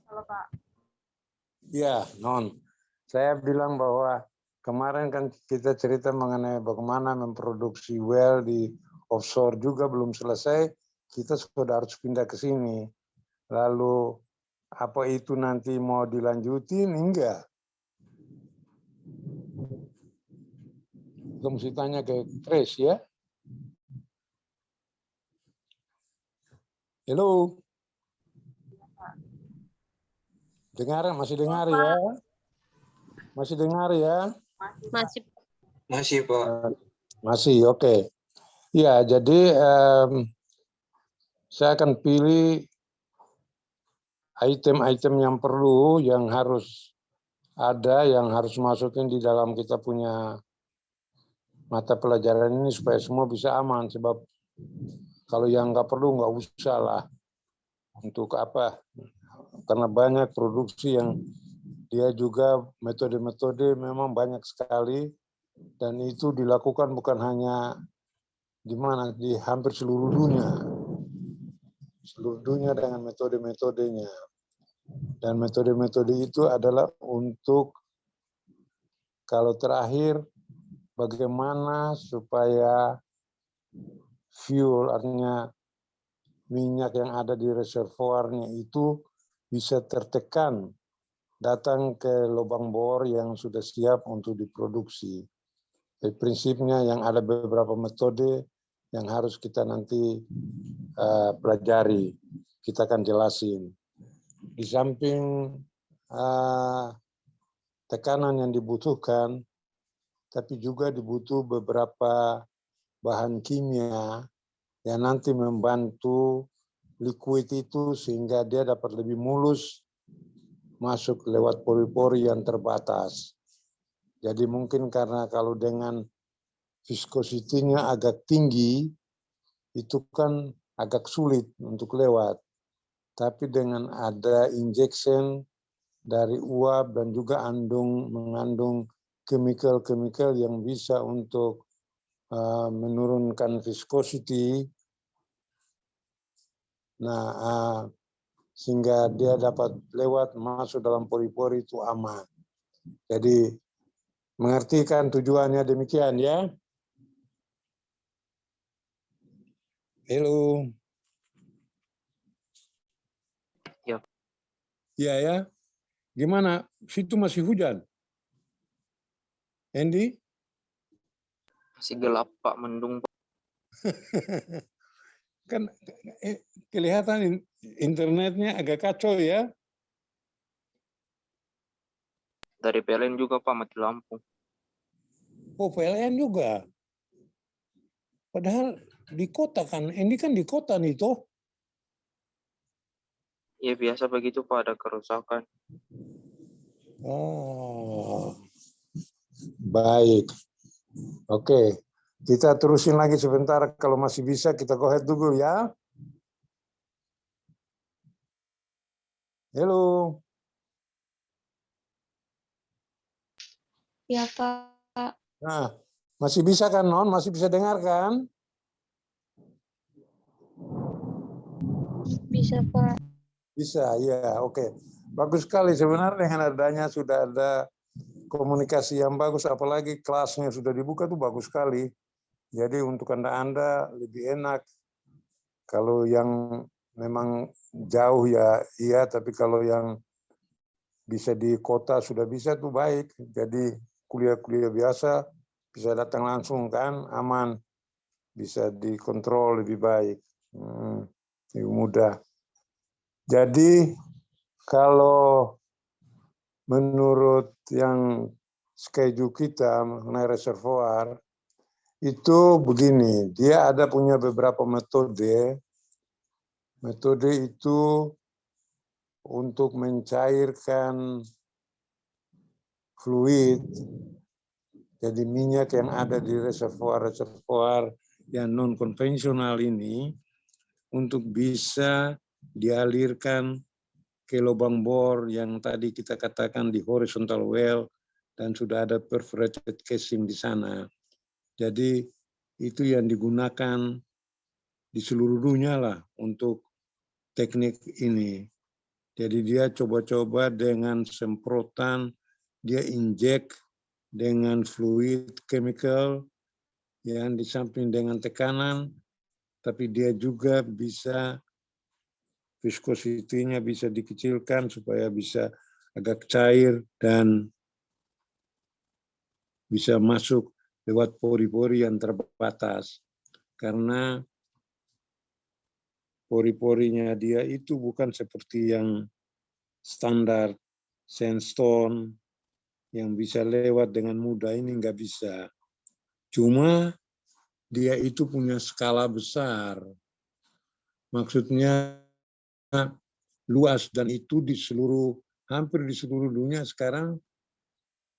Halo, Pak. Ya, Non. Saya bilang bahwa kemarin kan kita cerita mengenai bagaimana memproduksi well di offshore juga belum selesai. Kita sudah harus pindah ke sini. Lalu apa itu nanti mau dilanjutin? Enggak. Kita mesti tanya ke Chris ya. Halo. Masih dengar ya? Masih dengar ya? Masih. Pak. Masih, oke. Ya, jadi saya akan pilih item-item yang perlu, yang harus ada, yang harus masukin di dalam kita punya mata pelajaran ini supaya semua bisa aman. Sebab kalau yang nggak perlu nggak usah lah. Untuk apa? Karena banyak produksi yang dia juga metode-metode memang banyak sekali, dan itu dilakukan bukan hanya di mana, di hampir seluruh dunia dengan metode-metodenya. Dan metode-metode itu adalah untuk kalau terakhir bagaimana supaya fuel, artinya minyak yang ada di reservoirnya itu bisa tertekan datang ke lubang bor yang sudah siap untuk diproduksi. Jadi prinsipnya yang ada beberapa metode yang harus kita nanti pelajari, kita akan jelasin. Di samping tekanan yang dibutuhkan, tapi juga dibutuh beberapa bahan kimia yang nanti membantu liquid itu sehingga dia dapat lebih mulus masuk lewat pori-pori yang terbatas. Jadi mungkin karena kalau dengan viscosity-nya agak tinggi, itu kan agak sulit untuk lewat. Tapi dengan ada injection dari uap dan juga mengandung chemical-chemical yang bisa untuk menurunkan viscosity, nah sehingga dia dapat lewat masuk dalam pori-pori itu aman. Jadi mengerti kan tujuannya demikian ya? Halo. Ya. Iya ya. Gimana? Situ masih hujan? Andy? Masih gelap Pak, mendung Pak. Kan kelihatan internetnya agak kacau ya. Dari PLN juga Pak, mati lampu. Oh, PLN juga. Padahal di kota kan, ini kan di kota nih toh. Ya biasa begitu Pak, ada kerusakan. Oh, baik. Oke, kita terusin lagi sebentar. Kalau masih bisa kita go ahead dulu ya. Halo. Ya, Pak. Nah, masih bisa kan Non? Masih bisa dengar kan? Bisa, Pak. Bisa, ya, oke. Bagus sekali sebenarnya dengan adanya sudah ada komunikasi yang bagus, apalagi kelasnya sudah dibuka tuh bagus sekali. Jadi untuk Anda lebih enak. Kalau yang memang jauh ya iya, tapi kalau yang bisa di kota sudah bisa tuh baik. Jadi kuliah-kuliah biasa bisa datang langsung kan, aman. Bisa dikontrol lebih baik. Lebih mudah. Jadi kalau menurut yang schedule kita mengenai reservoir, itu begini, dia ada punya beberapa metode. Metode itu untuk mencairkan fluid, jadi minyak yang ada di reservoir-reservoir yang non-konvensional ini, untuk bisa dialirkan ke lubang bor yang tadi kita katakan di horizontal well dan sudah ada perforated casing di sana. Jadi itu yang digunakan di seluruh dunia lah untuk teknik ini. Jadi dia coba-coba dengan semprotan, dia injek dengan fluid chemical yang di samping dengan tekanan, tapi dia juga bisa viscosity-nya bisa dikecilkan supaya bisa agak cair dan bisa masuk lewat pori-pori yang terbatas. Karena pori-porinya dia itu bukan seperti yang standar sandstone yang bisa lewat dengan mudah, ini nggak bisa. Cuma dia itu punya skala besar. Maksudnya luas, dan itu di hampir di seluruh dunia sekarang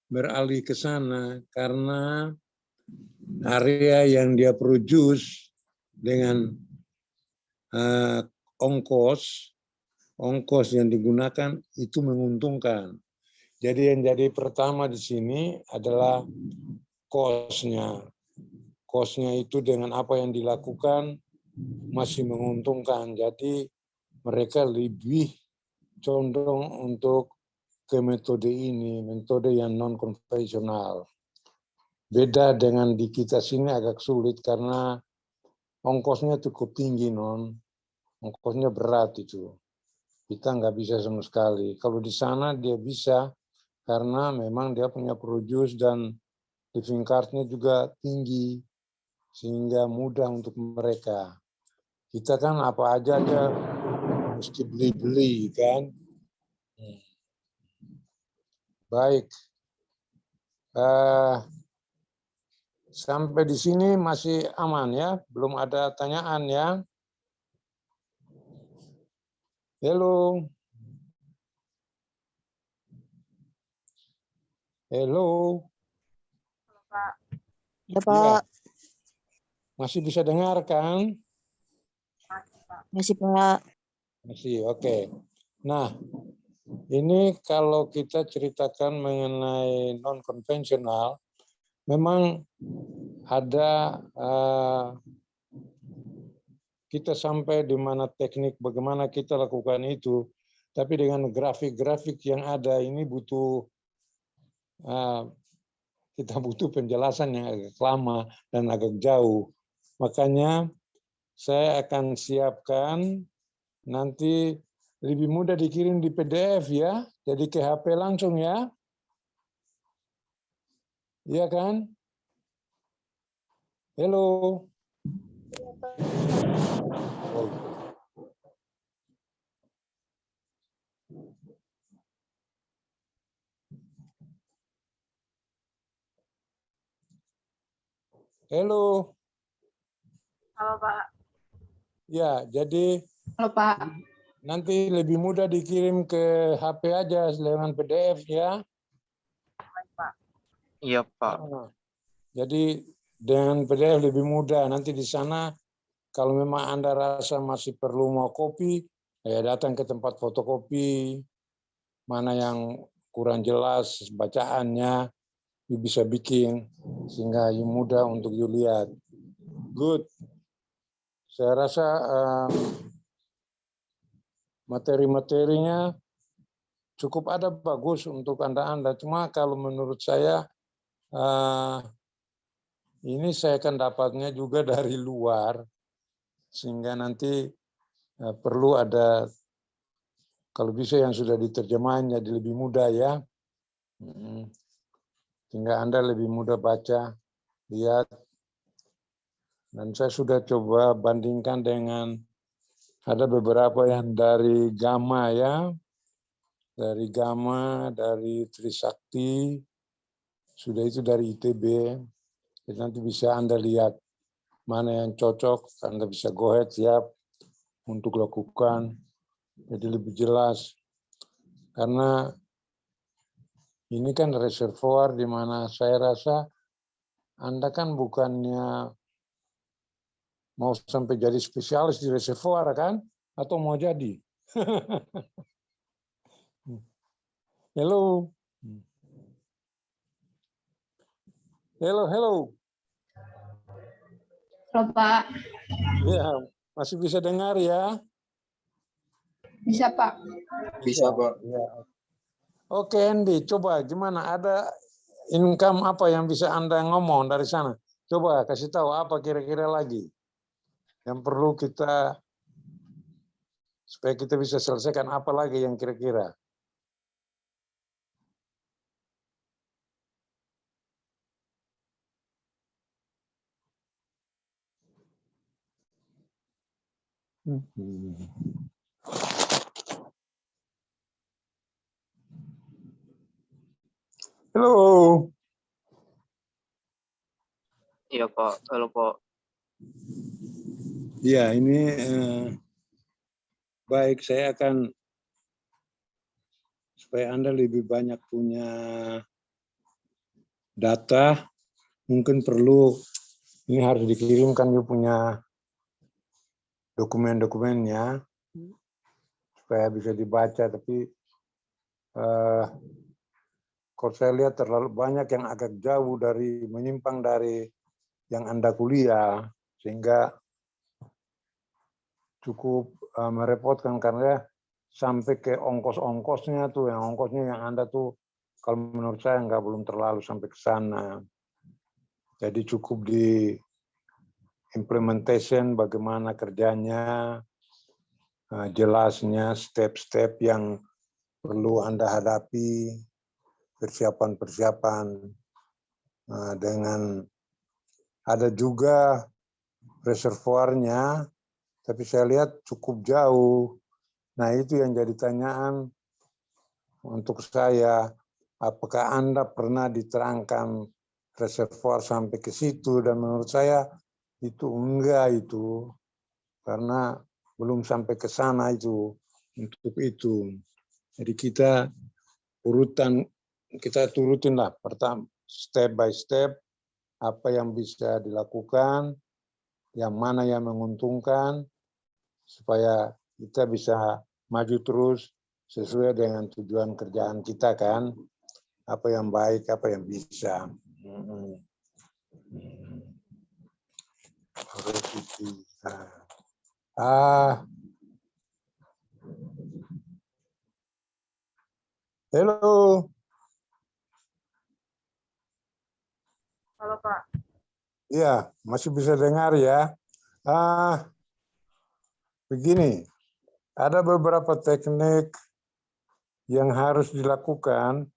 beralih ke sana karena area yang dia produce dengan ongkos yang digunakan itu menguntungkan. Jadi yang jadi pertama di sini adalah cost-nya. Cost-nya itu dengan apa yang dilakukan masih menguntungkan. Jadi mereka lebih condong untuk ke metode ini, metode yang non-konvensional. Beda dengan di kita sini agak sulit karena ongkosnya cukup tinggi, ongkosnya berat itu. Kita nggak bisa sama sekali. Kalau di sana dia bisa karena memang dia punya produce dan living cost-nya juga tinggi sehingga mudah untuk mereka. Kita kan apa aja mesti beli-beli kan. Baik. Sampai di sini masih aman ya, belum ada tanyaan ya. Halo. Halo. Ya, Pak. Masih bisa dengar kan? Masih, Pak. Masih, oke. Nah, ini kalau kita ceritakan mengenai non-konvensional, memang ada kita sampai di mana teknik bagaimana kita lakukan itu, tapi dengan grafik-grafik yang ada ini kita butuh penjelasan yang agak lama dan agak jauh. Makanya saya akan siapkan nanti lebih mudah dikirim di PDF ya, jadi ke HP langsung ya. Iya kan? Halo. Halo. Halo, Pak. Ya, jadi Halo, Pak. nanti lebih mudah dikirim ke HP aja dengan PDF ya. Iya, Pak. Jadi dengan PDF lebih mudah. Nanti di sana kalau memang Anda rasa masih perlu mau kopi, ya datang ke tempat fotokopi. Mana yang kurang jelas bacaannya, you bisa bikin sehingga you mudah untuk you lihat. Good. Saya rasa materi-materinya cukup ada bagus untuk Anda. Cuma kalau menurut saya ini saya akan dapatnya juga dari luar sehingga nanti perlu ada kalau bisa yang sudah diterjemahin jadi lebih mudah ya. Sehingga Anda lebih mudah baca, lihat. Dan saya sudah coba bandingkan dengan ada beberapa yang dari Gama ya. Dari Gama, dari Trisakti, sudah itu dari ITB. Jadi nanti bisa Anda lihat mana yang cocok, Anda bisa go ahead siap untuk lakukan. Jadi lebih jelas. Karena ini kan reservoir di mana saya rasa Anda kan bukannya mau sampai jadi spesialis di reservoir kan? Atau mau jadi? Halo. Halo. Halo, Pak. Ya, masih bisa dengar ya? Bisa, Pak. Bisa, Pak. Ya. Oke, Andy, coba gimana? Ada income apa yang bisa Anda ngomong dari sana? Coba kasih tahu apa kira-kira lagi yang perlu kita supaya kita bisa selesaikan apa lagi yang kira-kira. Halo. Iya, Pak. Halo, Pak. Ya, ini baik, saya akan supaya Anda lebih banyak punya data, mungkin perlu ini harus dikirimkan you punya dokumen-dokumennya supaya bisa dibaca, tapi kalau saya lihat terlalu banyak yang agak jauh dari menyimpang dari yang Anda kuliah, sehingga cukup merepotkan karena sampai ke ongkos-ongkosnya tuh, yang ongkosnya yang Anda tuh kalau menurut saya belum terlalu sampai ke sana. Jadi cukup di implementation bagaimana kerjanya, jelasnya step-step yang perlu Anda hadapi, persiapan-persiapan, dengan ada juga reservoirnya, tapi saya lihat cukup jauh. Nah itu yang jadi tanyaan untuk saya, apakah Anda pernah diterangkan reservoir sampai ke situ, dan menurut saya itu enggak itu, karena belum sampai ke sana itu, untuk itu. Jadi kita turutinlah pertama step by step apa yang bisa dilakukan, yang mana yang menguntungkan, supaya kita bisa maju terus sesuai dengan tujuan kerjaan kita kan, apa yang baik, apa yang bisa. Halo. Halo, Pak. Iya, masih bisa dengar ya. Begini, ada beberapa teknik yang harus dilakukan,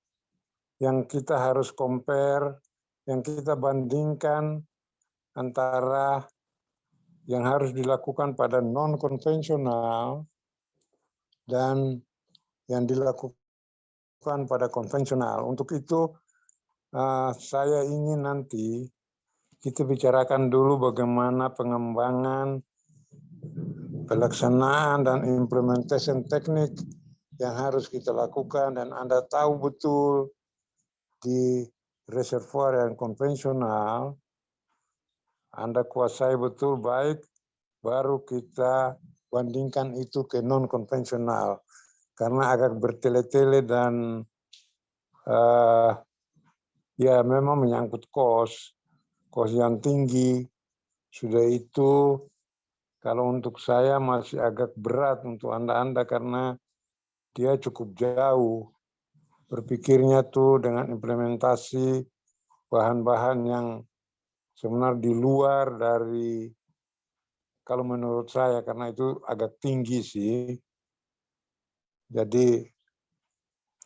yang kita harus compare, yang kita bandingkan antara yang harus dilakukan pada non-konvensional dan yang dilakukan pada konvensional. Untuk itu, saya ingin nanti kita bicarakan dulu bagaimana pengembangan, pelaksanaan, dan implementation teknik yang harus kita lakukan, dan Anda tahu betul di reservoir yang konvensional, Anda kuasai betul baik, baru kita bandingkan itu ke non-konvensional. Karena agak bertele-tele dan ya memang menyangkut kos yang tinggi. Sudah itu, kalau untuk saya masih agak berat untuk Anda karena dia cukup jauh. Berpikirnya tuh dengan implementasi bahan-bahan yang sebenarnya di luar dari, kalau menurut saya, karena itu agak tinggi sih. Jadi,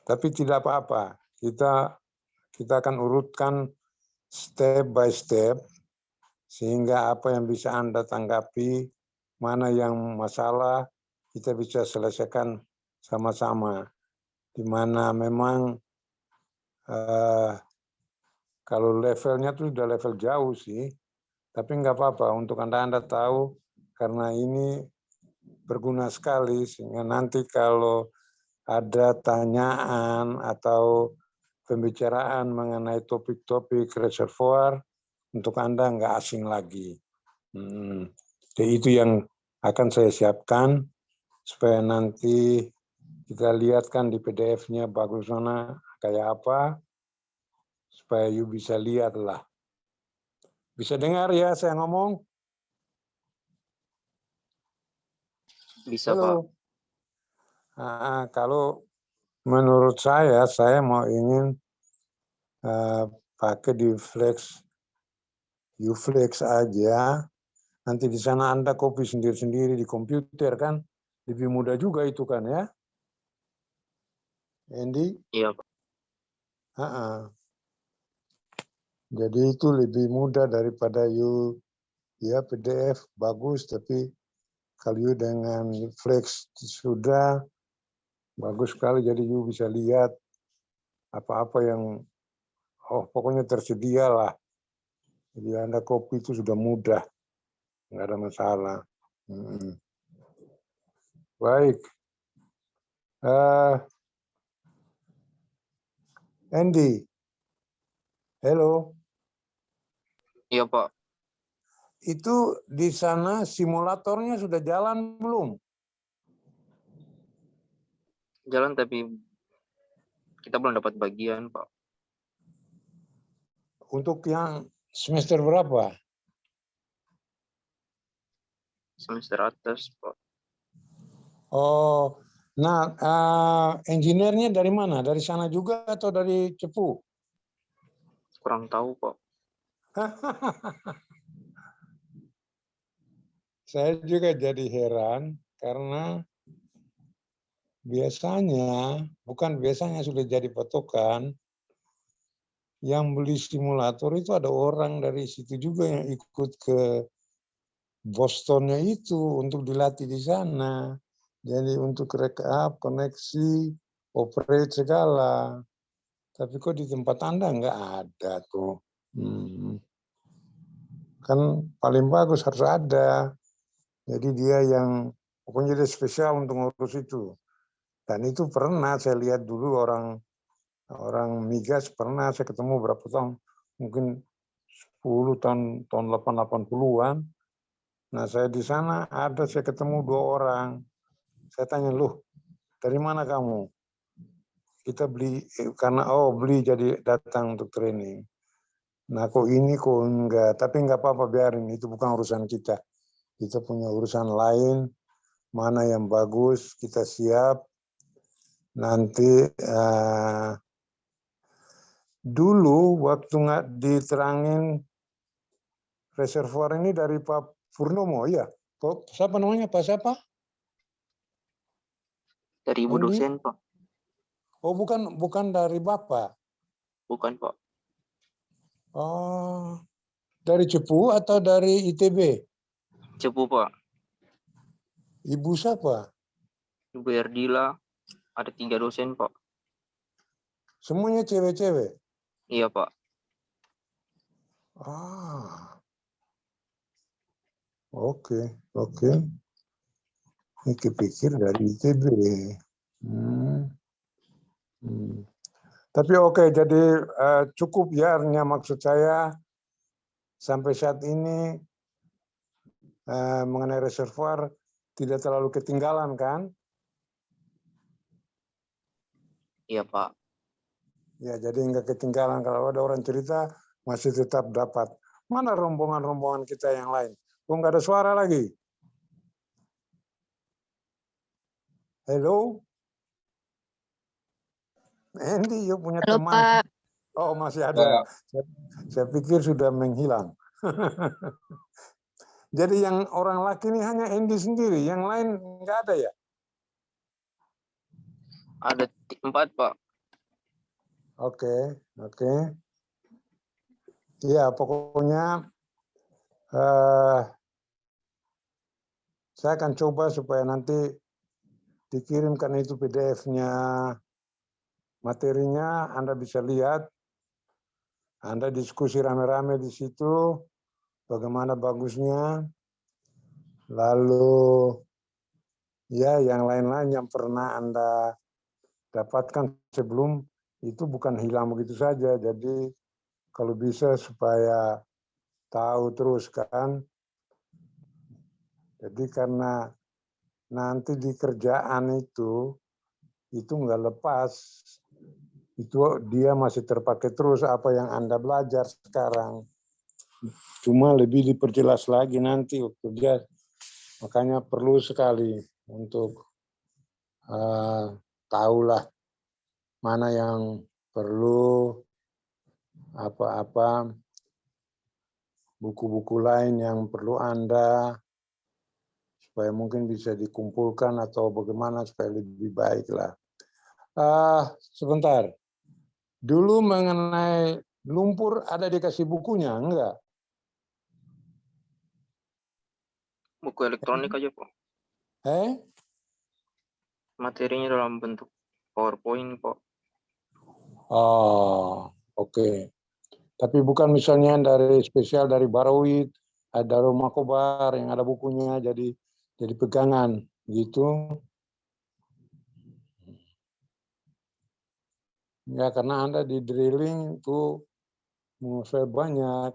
tapi tidak apa-apa. Kita akan urutkan step by step, sehingga apa yang bisa Anda tanggapi, mana yang masalah, kita bisa selesaikan sama-sama. Di mana memang kalau levelnya tuh sudah level jauh sih, tapi nggak apa-apa untuk Anda tahu, karena ini berguna sekali, sehingga nanti kalau ada tanyaan atau pembicaraan mengenai topik-topik reservoir, untuk Anda nggak asing lagi. Jadi itu yang akan saya siapkan, supaya nanti kita lihatkan di PDF-nya bagus mana, kayak apa, supaya you bisa lihat lah. Bisa dengar ya saya ngomong? Bisa, Pak. Halo. Kalau menurut saya mau ingin pakai di Uflex aja. Nanti di sana Anda copy sendiri-sendiri di komputer kan, lebih mudah juga itu kan ya, Andy? Iya, Pak. Jadi itu lebih mudah daripada ya PDF bagus, tapi kalau you dengan Flex sudah bagus sekali, jadi you bisa lihat apa-apa yang pokoknya tersedia lah. Jadi Anda copy itu sudah mudah, nggak ada masalah. Baik. Andy. Halo. Iya, Pak. Itu di sana simulatornya sudah jalan belum? Jalan tapi kita belum dapat bagian, Pak. Untuk yang semester berapa? Semester atas, Pak. Oh, nah engineer-nya dari mana? Dari sana juga atau dari Cepu? Kurang tahu, Pak. Saya juga jadi heran karena biasanya sudah jadi patokan, yang beli simulator itu ada orang dari situ juga yang ikut ke Bostonnya itu untuk dilatih di sana. Jadi untuk backup, koneksi, operate segala. Tapi kok di tempat Anda nggak ada tuh. Kan paling bagus harus ada. Jadi dia yang pokoknya dia spesial untuk ngurus itu. Dan itu pernah saya lihat dulu orang migas pernah saya ketemu berapa tahun, mungkin 10 tahun 80-an. Nah saya di sana saya ketemu 2 orang. Saya tanya, loh dari mana kamu? Kita beli karena beli jadi datang untuk training. Nah kok ini kok enggak, tapi enggak apa-apa biarin, itu bukan urusan kita. Kita punya urusan lain, mana yang bagus kita siap. Nanti dulu waktu nggak diterangin reservoir ini dari Pak Purnomo, ya. Siapa namanya, Pak siapa? Dari Ibu Andy? dosen, Pak. Oh, bukan dari Bapak. Bukan, Pak. Oh, dari Cepu atau dari ITB? Cepu, Pak. Ibu siapa? Ibu Erdila. Ada 3 dosen, Pak. Semuanya cewek-cewek? Iya, Pak. Oke. Ini kepikir dari ITB. Tapi oke, jadi cukup ya, maksud saya sampai saat ini mengenai reservoir tidak terlalu ketinggalan kan? Iya, Pak. Ya, jadi nggak ketinggalan. Kalau ada orang cerita masih tetap dapat. Mana rombongan-rombongan kita yang lain? Kok nggak ada suara lagi? Hello? Andy, you punya Halo, teman. Pak. Oh, masih ada. Saya pikir sudah menghilang. Jadi yang orang laki ini hanya Andy sendiri, yang lain nggak ada ya? Ada 4, Pak. Oke. Ya, pokoknya saya akan coba supaya nanti dikirimkan itu PDF-nya, materinya, Anda bisa lihat. Anda diskusi rame-rame di situ, bagaimana bagusnya. Lalu, ya yang lain-lain yang pernah Anda dapatkan sebelum itu bukan hilang begitu saja. Jadi kalau bisa supaya tahu terus kan. Jadi karena nanti di kerjaan itu nggak lepas. Itu dia masih terpakai terus apa yang Anda belajar sekarang. Cuma lebih diperjelas lagi nanti waktu kerja. Makanya perlu sekali untuk tahulah mana yang perlu, apa-apa buku-buku lain yang perlu Anda, supaya mungkin bisa dikumpulkan atau bagaimana supaya lebih baik lah. Sebentar, dulu mengenai lumpur ada dikasih bukunya, enggak? Buku elektronik aja, Pak. Materinya dalam bentuk PowerPoint, Pak. Oh, oke. Tapi bukan misalnya dari spesial dari Barawit, ada Rumah Kobar yang ada bukunya jadi pegangan. Gitu. Ya karena Anda di drilling itu menguasai banyak.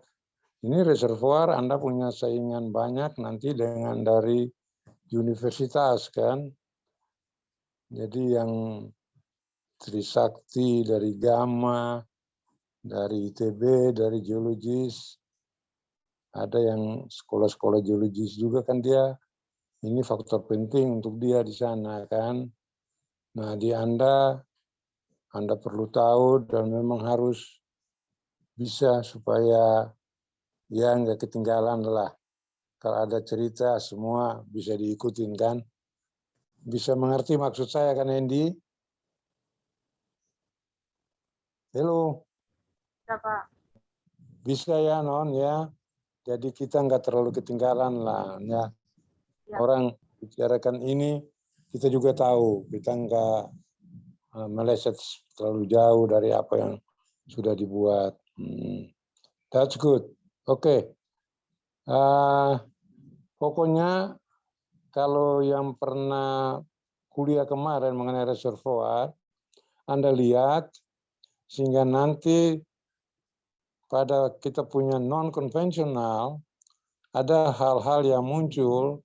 Ini reservoir Anda punya saingan banyak nanti dengan dari universitas kan. Jadi yang Trisakti dari Gamma, dari ITB, dari geologis, ada yang sekolah-sekolah geologis juga kan dia. Ini faktor penting untuk dia di sana kan. Nah di Anda perlu tahu dan memang harus bisa supaya ya nggak ketinggalan lah. Kalau ada cerita semua bisa diikutin kan. Bisa mengerti maksud saya kan Andy? Halo. Ya, Pak. Bisa ya Non ya. Jadi kita nggak terlalu ketinggalan lah ya. Ya. Orang bicarakan ini kita juga tahu. Kita nggak meleset terlalu jauh dari apa yang sudah dibuat. That's good. Oke. Pokoknya kalau yang pernah kuliah kemarin mengenai reservoir, Anda lihat sehingga nanti pada kita punya non-konvensional, ada hal-hal yang muncul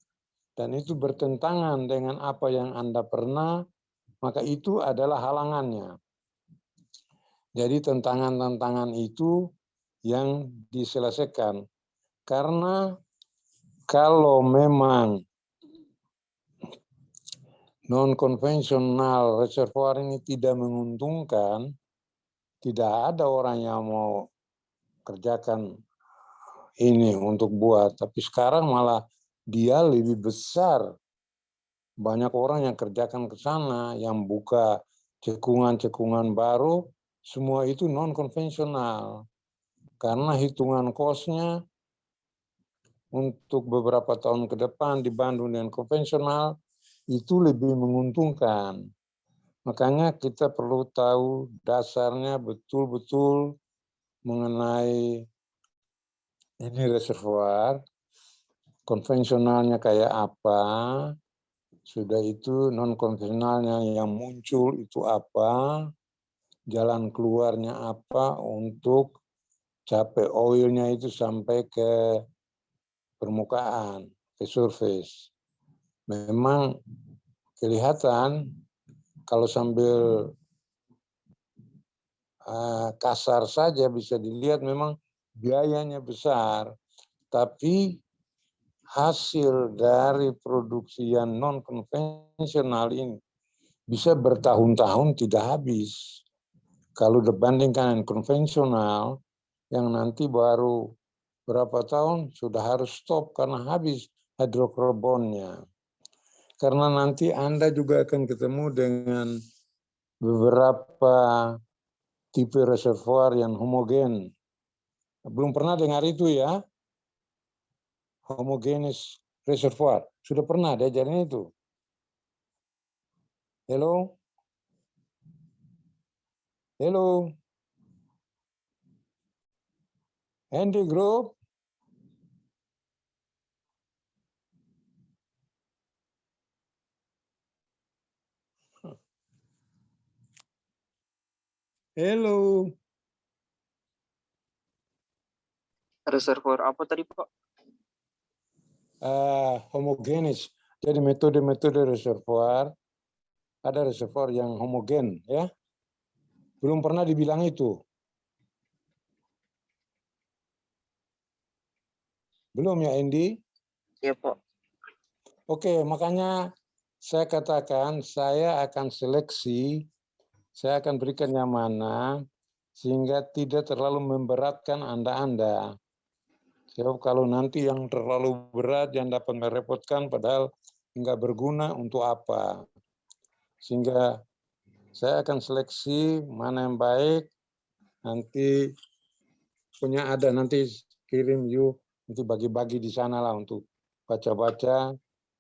dan itu bertentangan dengan apa yang Anda pernah, maka itu adalah halangannya. Jadi tantangan-tantangan itu yang diselesaikan. Karena kalau memang non-konvensional reservoir ini tidak menguntungkan, tidak ada orang yang mau kerjakan ini untuk buat. Tapi sekarang malah dia lebih besar. Banyak orang yang kerjakan ke sana, yang buka cekungan-cekungan baru, semua itu non-konvensional. Karena hitungan kosnya untuk beberapa tahun ke depan dibanding dengan konvensional, itu lebih menguntungkan. Makanya kita perlu tahu dasarnya betul-betul mengenai ini reservoir, konvensionalnya kayak apa, sudah itu non-konvensionalnya yang muncul itu apa, jalan keluarnya apa untuk capai oilnya itu sampai ke permukaan, ke surface. Memang kelihatan kalau sambil kasar saja bisa dilihat memang biayanya besar, tapi hasil dari produksi yang non-konvensional ini bisa bertahun-tahun tidak habis. Kalau dibandingkan dengan konvensional, yang nanti baru berapa tahun sudah harus stop karena habis hidrokarbonnya. Karena nanti Anda juga akan ketemu dengan beberapa tipe reservoir yang homogen. Belum pernah dengar itu ya? Homogeneous reservoir. Sudah pernah diajarin itu? Hello? Hello? Andy Group? Hello? Reservoir apa tadi, Pak? Homogeneous. Jadi metode-metode reservoir, ada reservoir yang homogen ya. Belum pernah dibilang itu. Belum ya Andy? Iya, Pak. Oke, makanya saya katakan saya akan seleksi, saya akan berikan yang mana sehingga tidak terlalu memberatkan Anda. Sebab kalau nanti yang terlalu berat yang dapat merepotkan padahal nggak berguna untuk apa. Sehingga saya akan seleksi mana yang baik, nanti punya ada nanti kirim nanti bagi-bagi di sana lah untuk baca-baca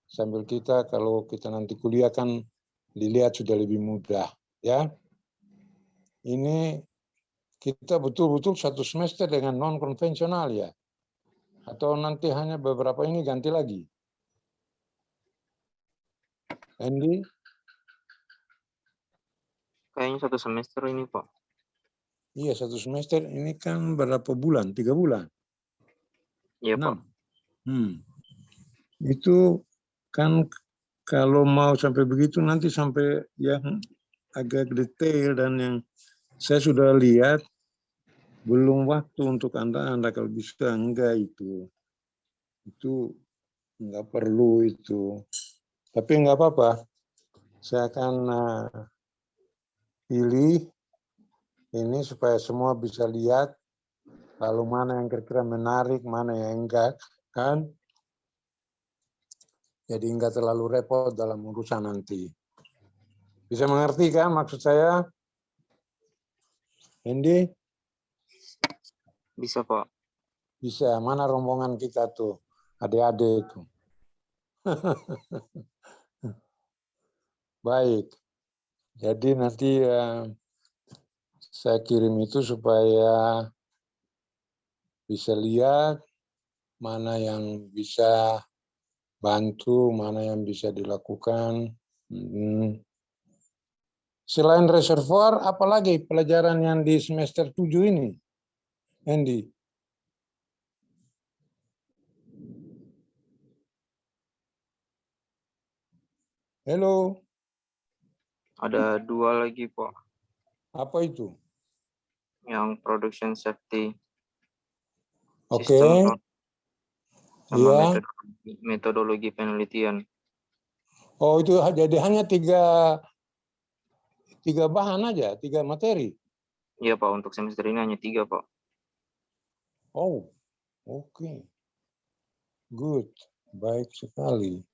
sambil kita kalau kita nanti kuliah kan dilihat sudah lebih mudah ya. Ini kita betul-betul satu semester dengan non konvensional ya. Atau nanti hanya beberapa ini ganti lagi? Andy? Kayaknya 1 semester ini, Pak. Iya, 1 semester ini kan berapa bulan? 3 bulan? Iya, Pak. 6. Itu kan kalau mau sampai begitu nanti sampai yang agak detail dan yang saya sudah lihat belum waktu untuk Anda kalau bisa enggak itu enggak perlu itu. Tapi enggak apa-apa. Saya akan pilih ini supaya semua bisa lihat lalu mana yang kira-kira menarik, mana yang enggak, kan? Jadi enggak terlalu repot dalam urusan nanti. Bisa mengerti kan maksud saya? Andy? Bisa, Pak. Bisa. Mana rombongan kita tuh? Adik-adik itu. Baik. Jadi nanti saya kirim itu supaya bisa lihat mana yang bisa bantu, mana yang bisa dilakukan. Selain reservoir, apalagi pelajaran yang di semester 7 ini, Andy? Halo, Ada 2 lagi, Pak. apa itu? Yang production safety Oke, system, Pak. Sama iya. metodologi penelitian. Oh, itu jadi hanya tiga bahan aja, 3 materi. Iya, Pak. Untuk semester ini hanya 3, Pak. Oh, oke. Good. Baik sekali.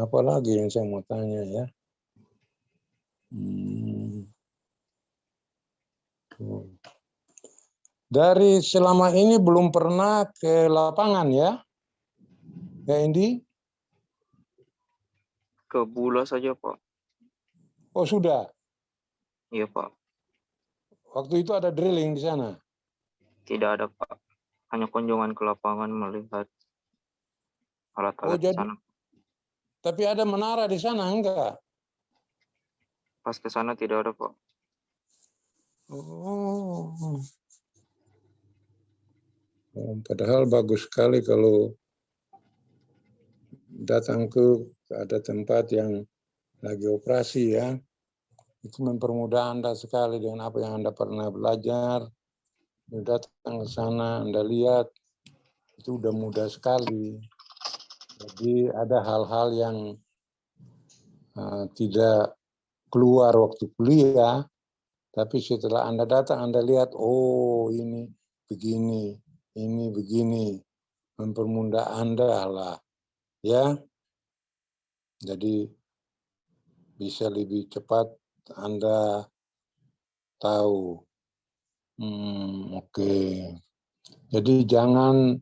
Apa lagi yang saya mau tanya ya? Dari selama ini belum pernah ke lapangan ya? Ya, Indi? Ke Bula saja, Pak. Oh, sudah. Iya, Pak. Waktu itu ada drilling di sana? Tidak ada, Pak. Hanya kunjungan ke lapangan melihat alat-alat di jadi sana. tapi ada menara di sana enggak? Pas ke sana tidak ada, Pak. Oh. Padahal bagus sekali kalau datang ke ada tempat yang lagi operasi ya. Itu mempermudah Anda sekali dengan apa yang Anda pernah belajar. Datang ke sana, Anda lihat, itu udah mudah sekali. Jadi ada hal-hal yang tidak keluar waktu kuliah, tapi setelah Anda datang, Anda lihat, oh ini begini, mempermudah Anda lah, ya. Jadi bisa lebih cepat Anda tahu. Oke. Jadi jangan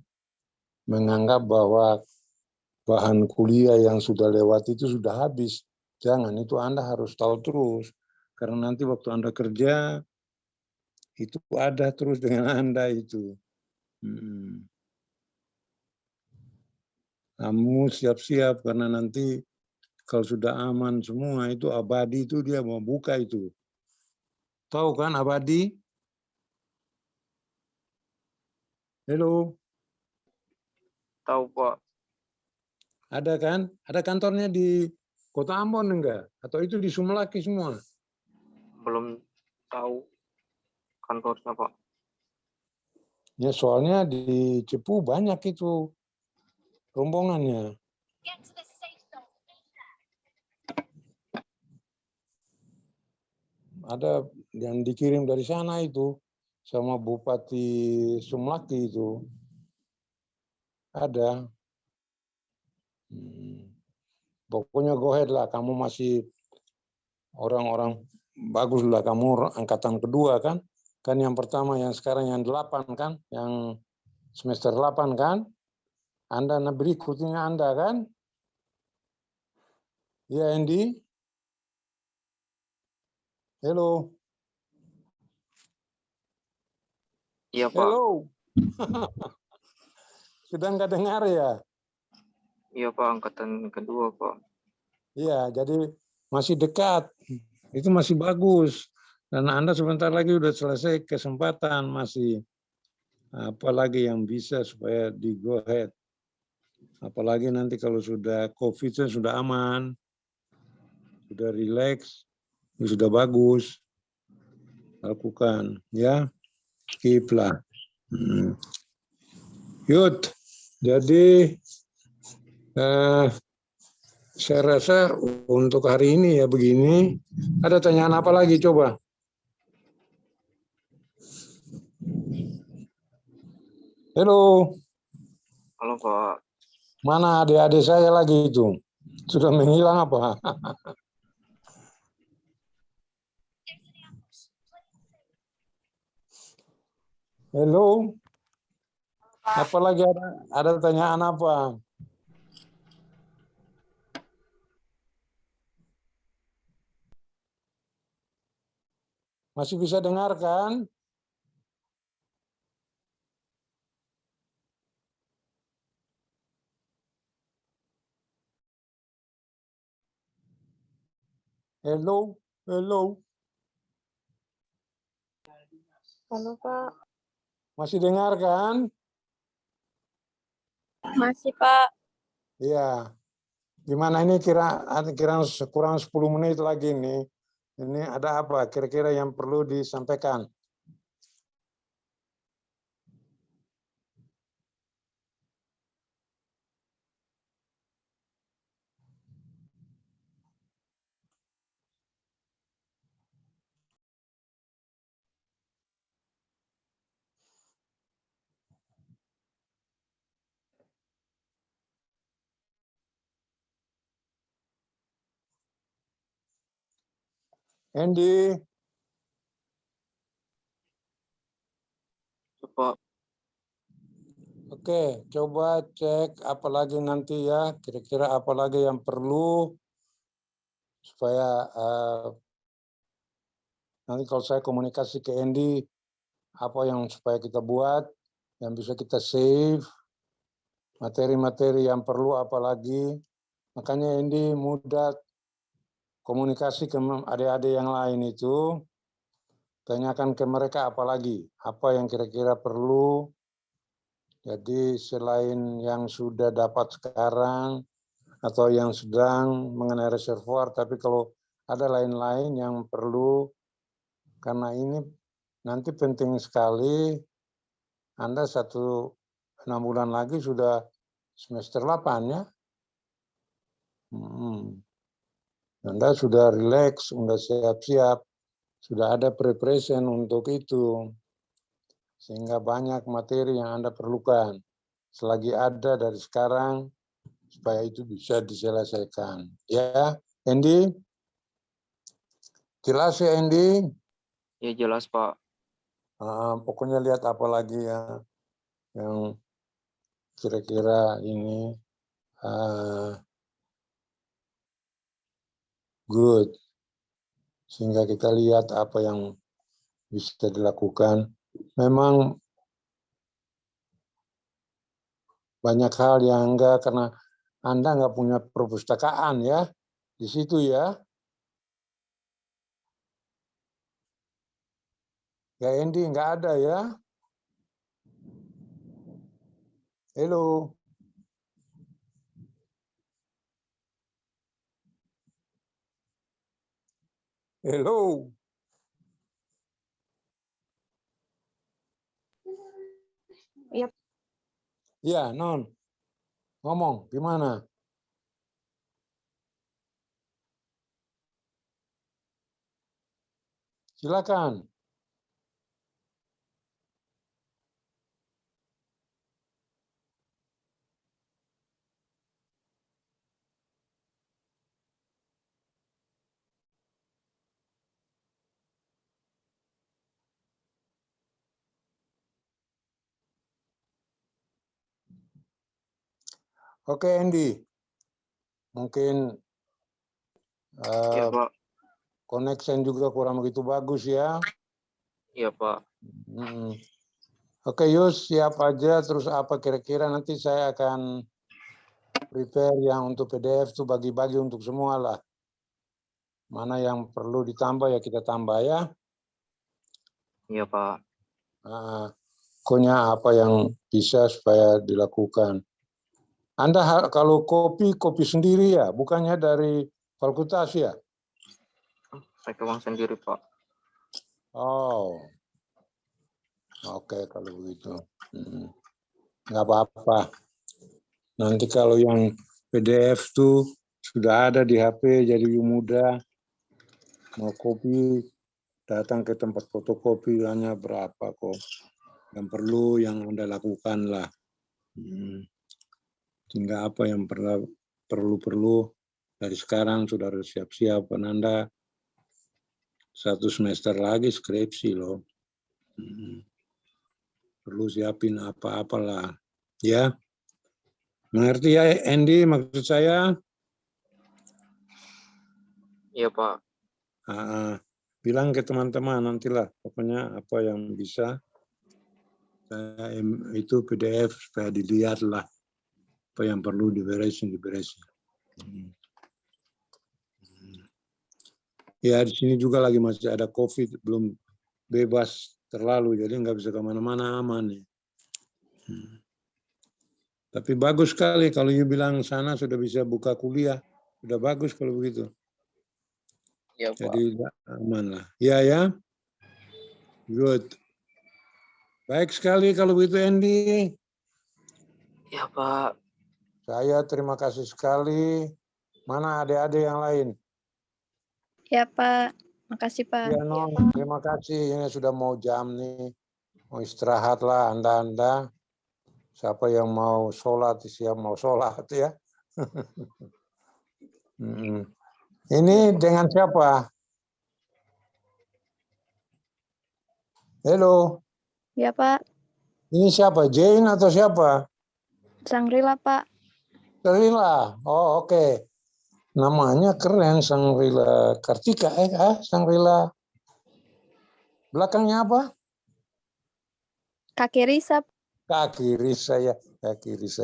menganggap bahwa bahan kuliah yang sudah lewat itu sudah habis. Jangan, itu Anda harus tahu terus. Karena nanti waktu Anda kerja, itu ada terus dengan Anda itu. Kamu siap-siap karena nanti kalau sudah aman semua itu abadi itu dia mau buka itu. Tahu kan abadi? Halo? Tahu, Pak. Ada kan? Ada kantornya di Kota Ambon enggak? Atau itu di Sumelaki semua? Belum tahu kantornya, Pak. Ya soalnya di Cepu banyak itu rombongannya. Ada yang dikirim dari sana itu sama Bupati Sumelaki itu. Ada. Pokoknya go ahead lah, kamu masih orang-orang bagus lah, kamu angkatan kedua kan? Kan yang pertama yang sekarang yang 8 kan? Yang semester 8 kan? Anda berikutnya Anda kan? Ya, Andy? Halo? Iya, Pak. Halo? Sudah nggak dengar ya? Iya, Pak. Angkatan kedua, Pak. Iya, jadi masih dekat. Itu masih bagus. Dan Anda sebentar lagi udah selesai kesempatan, masih apalagi yang bisa supaya di go ahead. Apalagi nanti kalau sudah COVID sudah aman, sudah relax, sudah bagus, lakukan ya, keep lah. Yud, jadi saya rasa untuk hari ini ya begini. Ada tanyaan apa lagi coba? Halo. Halo Pak. Mana adik-adik saya lagi itu? Sudah menghilang apa? Halo. Apalagi ada tanyaan apa? Masih bisa dengarkan? Halo, halo. Halo Pak. Masih dengarkan? Masih, Pak. Iya. Gimana ini kira kurang 10 menit lagi nih. Ini ada apa kira-kira yang perlu disampaikan? Andy, Pak. oke, coba cek apalagi nanti ya, kira-kira apalagi yang perlu supaya nanti kalau saya komunikasi ke Andy, apa yang supaya kita buat, yang bisa kita save, materi-materi yang perlu apalagi. Makanya Andy mudah komunikasi ke adik-adik yang lain itu, tanyakan ke mereka apalagi, apa yang kira-kira perlu. Jadi selain yang sudah dapat sekarang, atau yang sedang mengenai reservoir, tapi kalau ada lain-lain yang perlu, karena ini nanti penting sekali, Anda 6 bulan lagi sudah semester 8 ya. Anda sudah relax, sudah siap-siap, sudah ada preparation untuk itu, sehingga banyak materi yang Anda perlukan. Selagi ada dari sekarang, supaya itu bisa diselesaikan. Ya, Andy? Jelas ya, Andy? Ya jelas Pak. Pokoknya lihat apa lagi ya yang kira-kira ini good, sehingga kita lihat apa yang bisa dilakukan. Memang banyak hal yang enggak, karena Anda nggak punya perpustakaan ya di situ ya. Ya Andy, nggak ada ya. Halo. Hello. Iya. Ya, Non. Ngomong, gimana? Silakan. Oke, Andy. Mungkin Iya Pak. connection juga kurang begitu bagus ya. Iya Pak. Oke, Yus, siap aja. Terus apa kira-kira nanti saya akan prepare yang untuk PDF itu bagi-bagi untuk semua lah. Mana yang perlu ditambah ya kita tambah ya. Iya, Pak. Pokoknya apa yang bisa supaya dilakukan. Anda kalau kopi sendiri ya, bukannya dari fakultas ya? Pakai uang sendiri, Pak. Oh, oke kalau begitu. Nggak apa-apa. Nanti kalau yang PDF tuh sudah ada di HP, jadi mudah. Mau kopi, datang ke tempat fotokopi hanya berapa kok. Yang perlu yang Anda lakukan lah. Tinggal apa yang perlu dari sekarang sudah harus siap-siap. Anda 1 semester lagi skripsi loh. Perlu siapin apa-apalah. Ya. Mengerti ya Andy maksud saya? Iya, Pak. Bilang ke teman-teman nantilah. Pokoknya apa yang bisa. Itu PDF supaya dilihat lah. Apa yang perlu diberesin. Ya di sini juga lagi masih ada COVID, belum bebas terlalu, jadi nggak bisa kemana-mana aman ya. Tapi bagus sekali kalau you bilang sana sudah bisa buka kuliah, sudah bagus kalau begitu. Iya, Pak. Jadi aman lah. Ya, good. Baik sekali kalau begitu Andy. Iya, Pak. Saya terima kasih sekali. Mana adik-adik yang lain? Ya, Pak. Makasih, Pak. Ya, Non, terima kasih. Ini sudah mau jam nih. Mau istirahat lah Anda. Siapa yang mau sholat, siap mau sholat ya. Ini dengan siapa? Halo. Ya, Pak. Ini siapa? Jane atau siapa? Sangrila, Pak. Sangrila. Oh, oke. Namanya keren, Sangrila Kartika. Sangrila. Belakangnya apa? Kakek Risa. Kaki Risa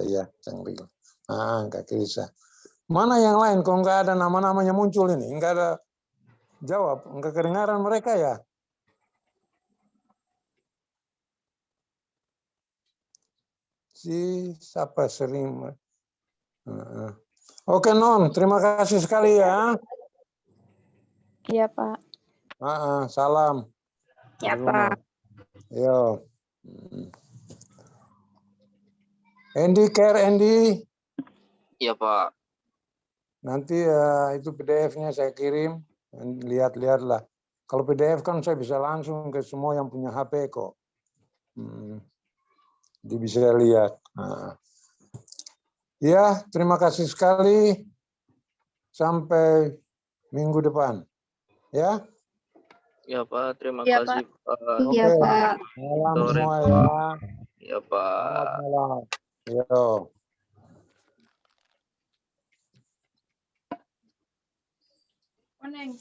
ya. Sangrila. Kaki Risa. Mana yang lain? Kok nggak ada nama-namanya muncul ini? Nggak ada jawab. Nggak kedengaran mereka ya? Siapa sering? Oke, Non. Terima kasih sekali ya. Iya, Pak. Salam. Ya, Di rumah. Pak. Yo. Andy, Andy. Iya, Pak. Nanti itu PDF-nya saya kirim. Lihat-lihatlah. Kalau PDF kan saya bisa langsung ke semua yang punya HP kok. Jadi bisa lihat. Ya, terima kasih sekali. Sampai minggu depan. Ya. Iya, Pak. Terima Iya, kasih, Pak. Iya, Oke. Pak. Malam Sore, semua Pak. ya. Iya, Pak. Selamat malam. Yo. Oneng.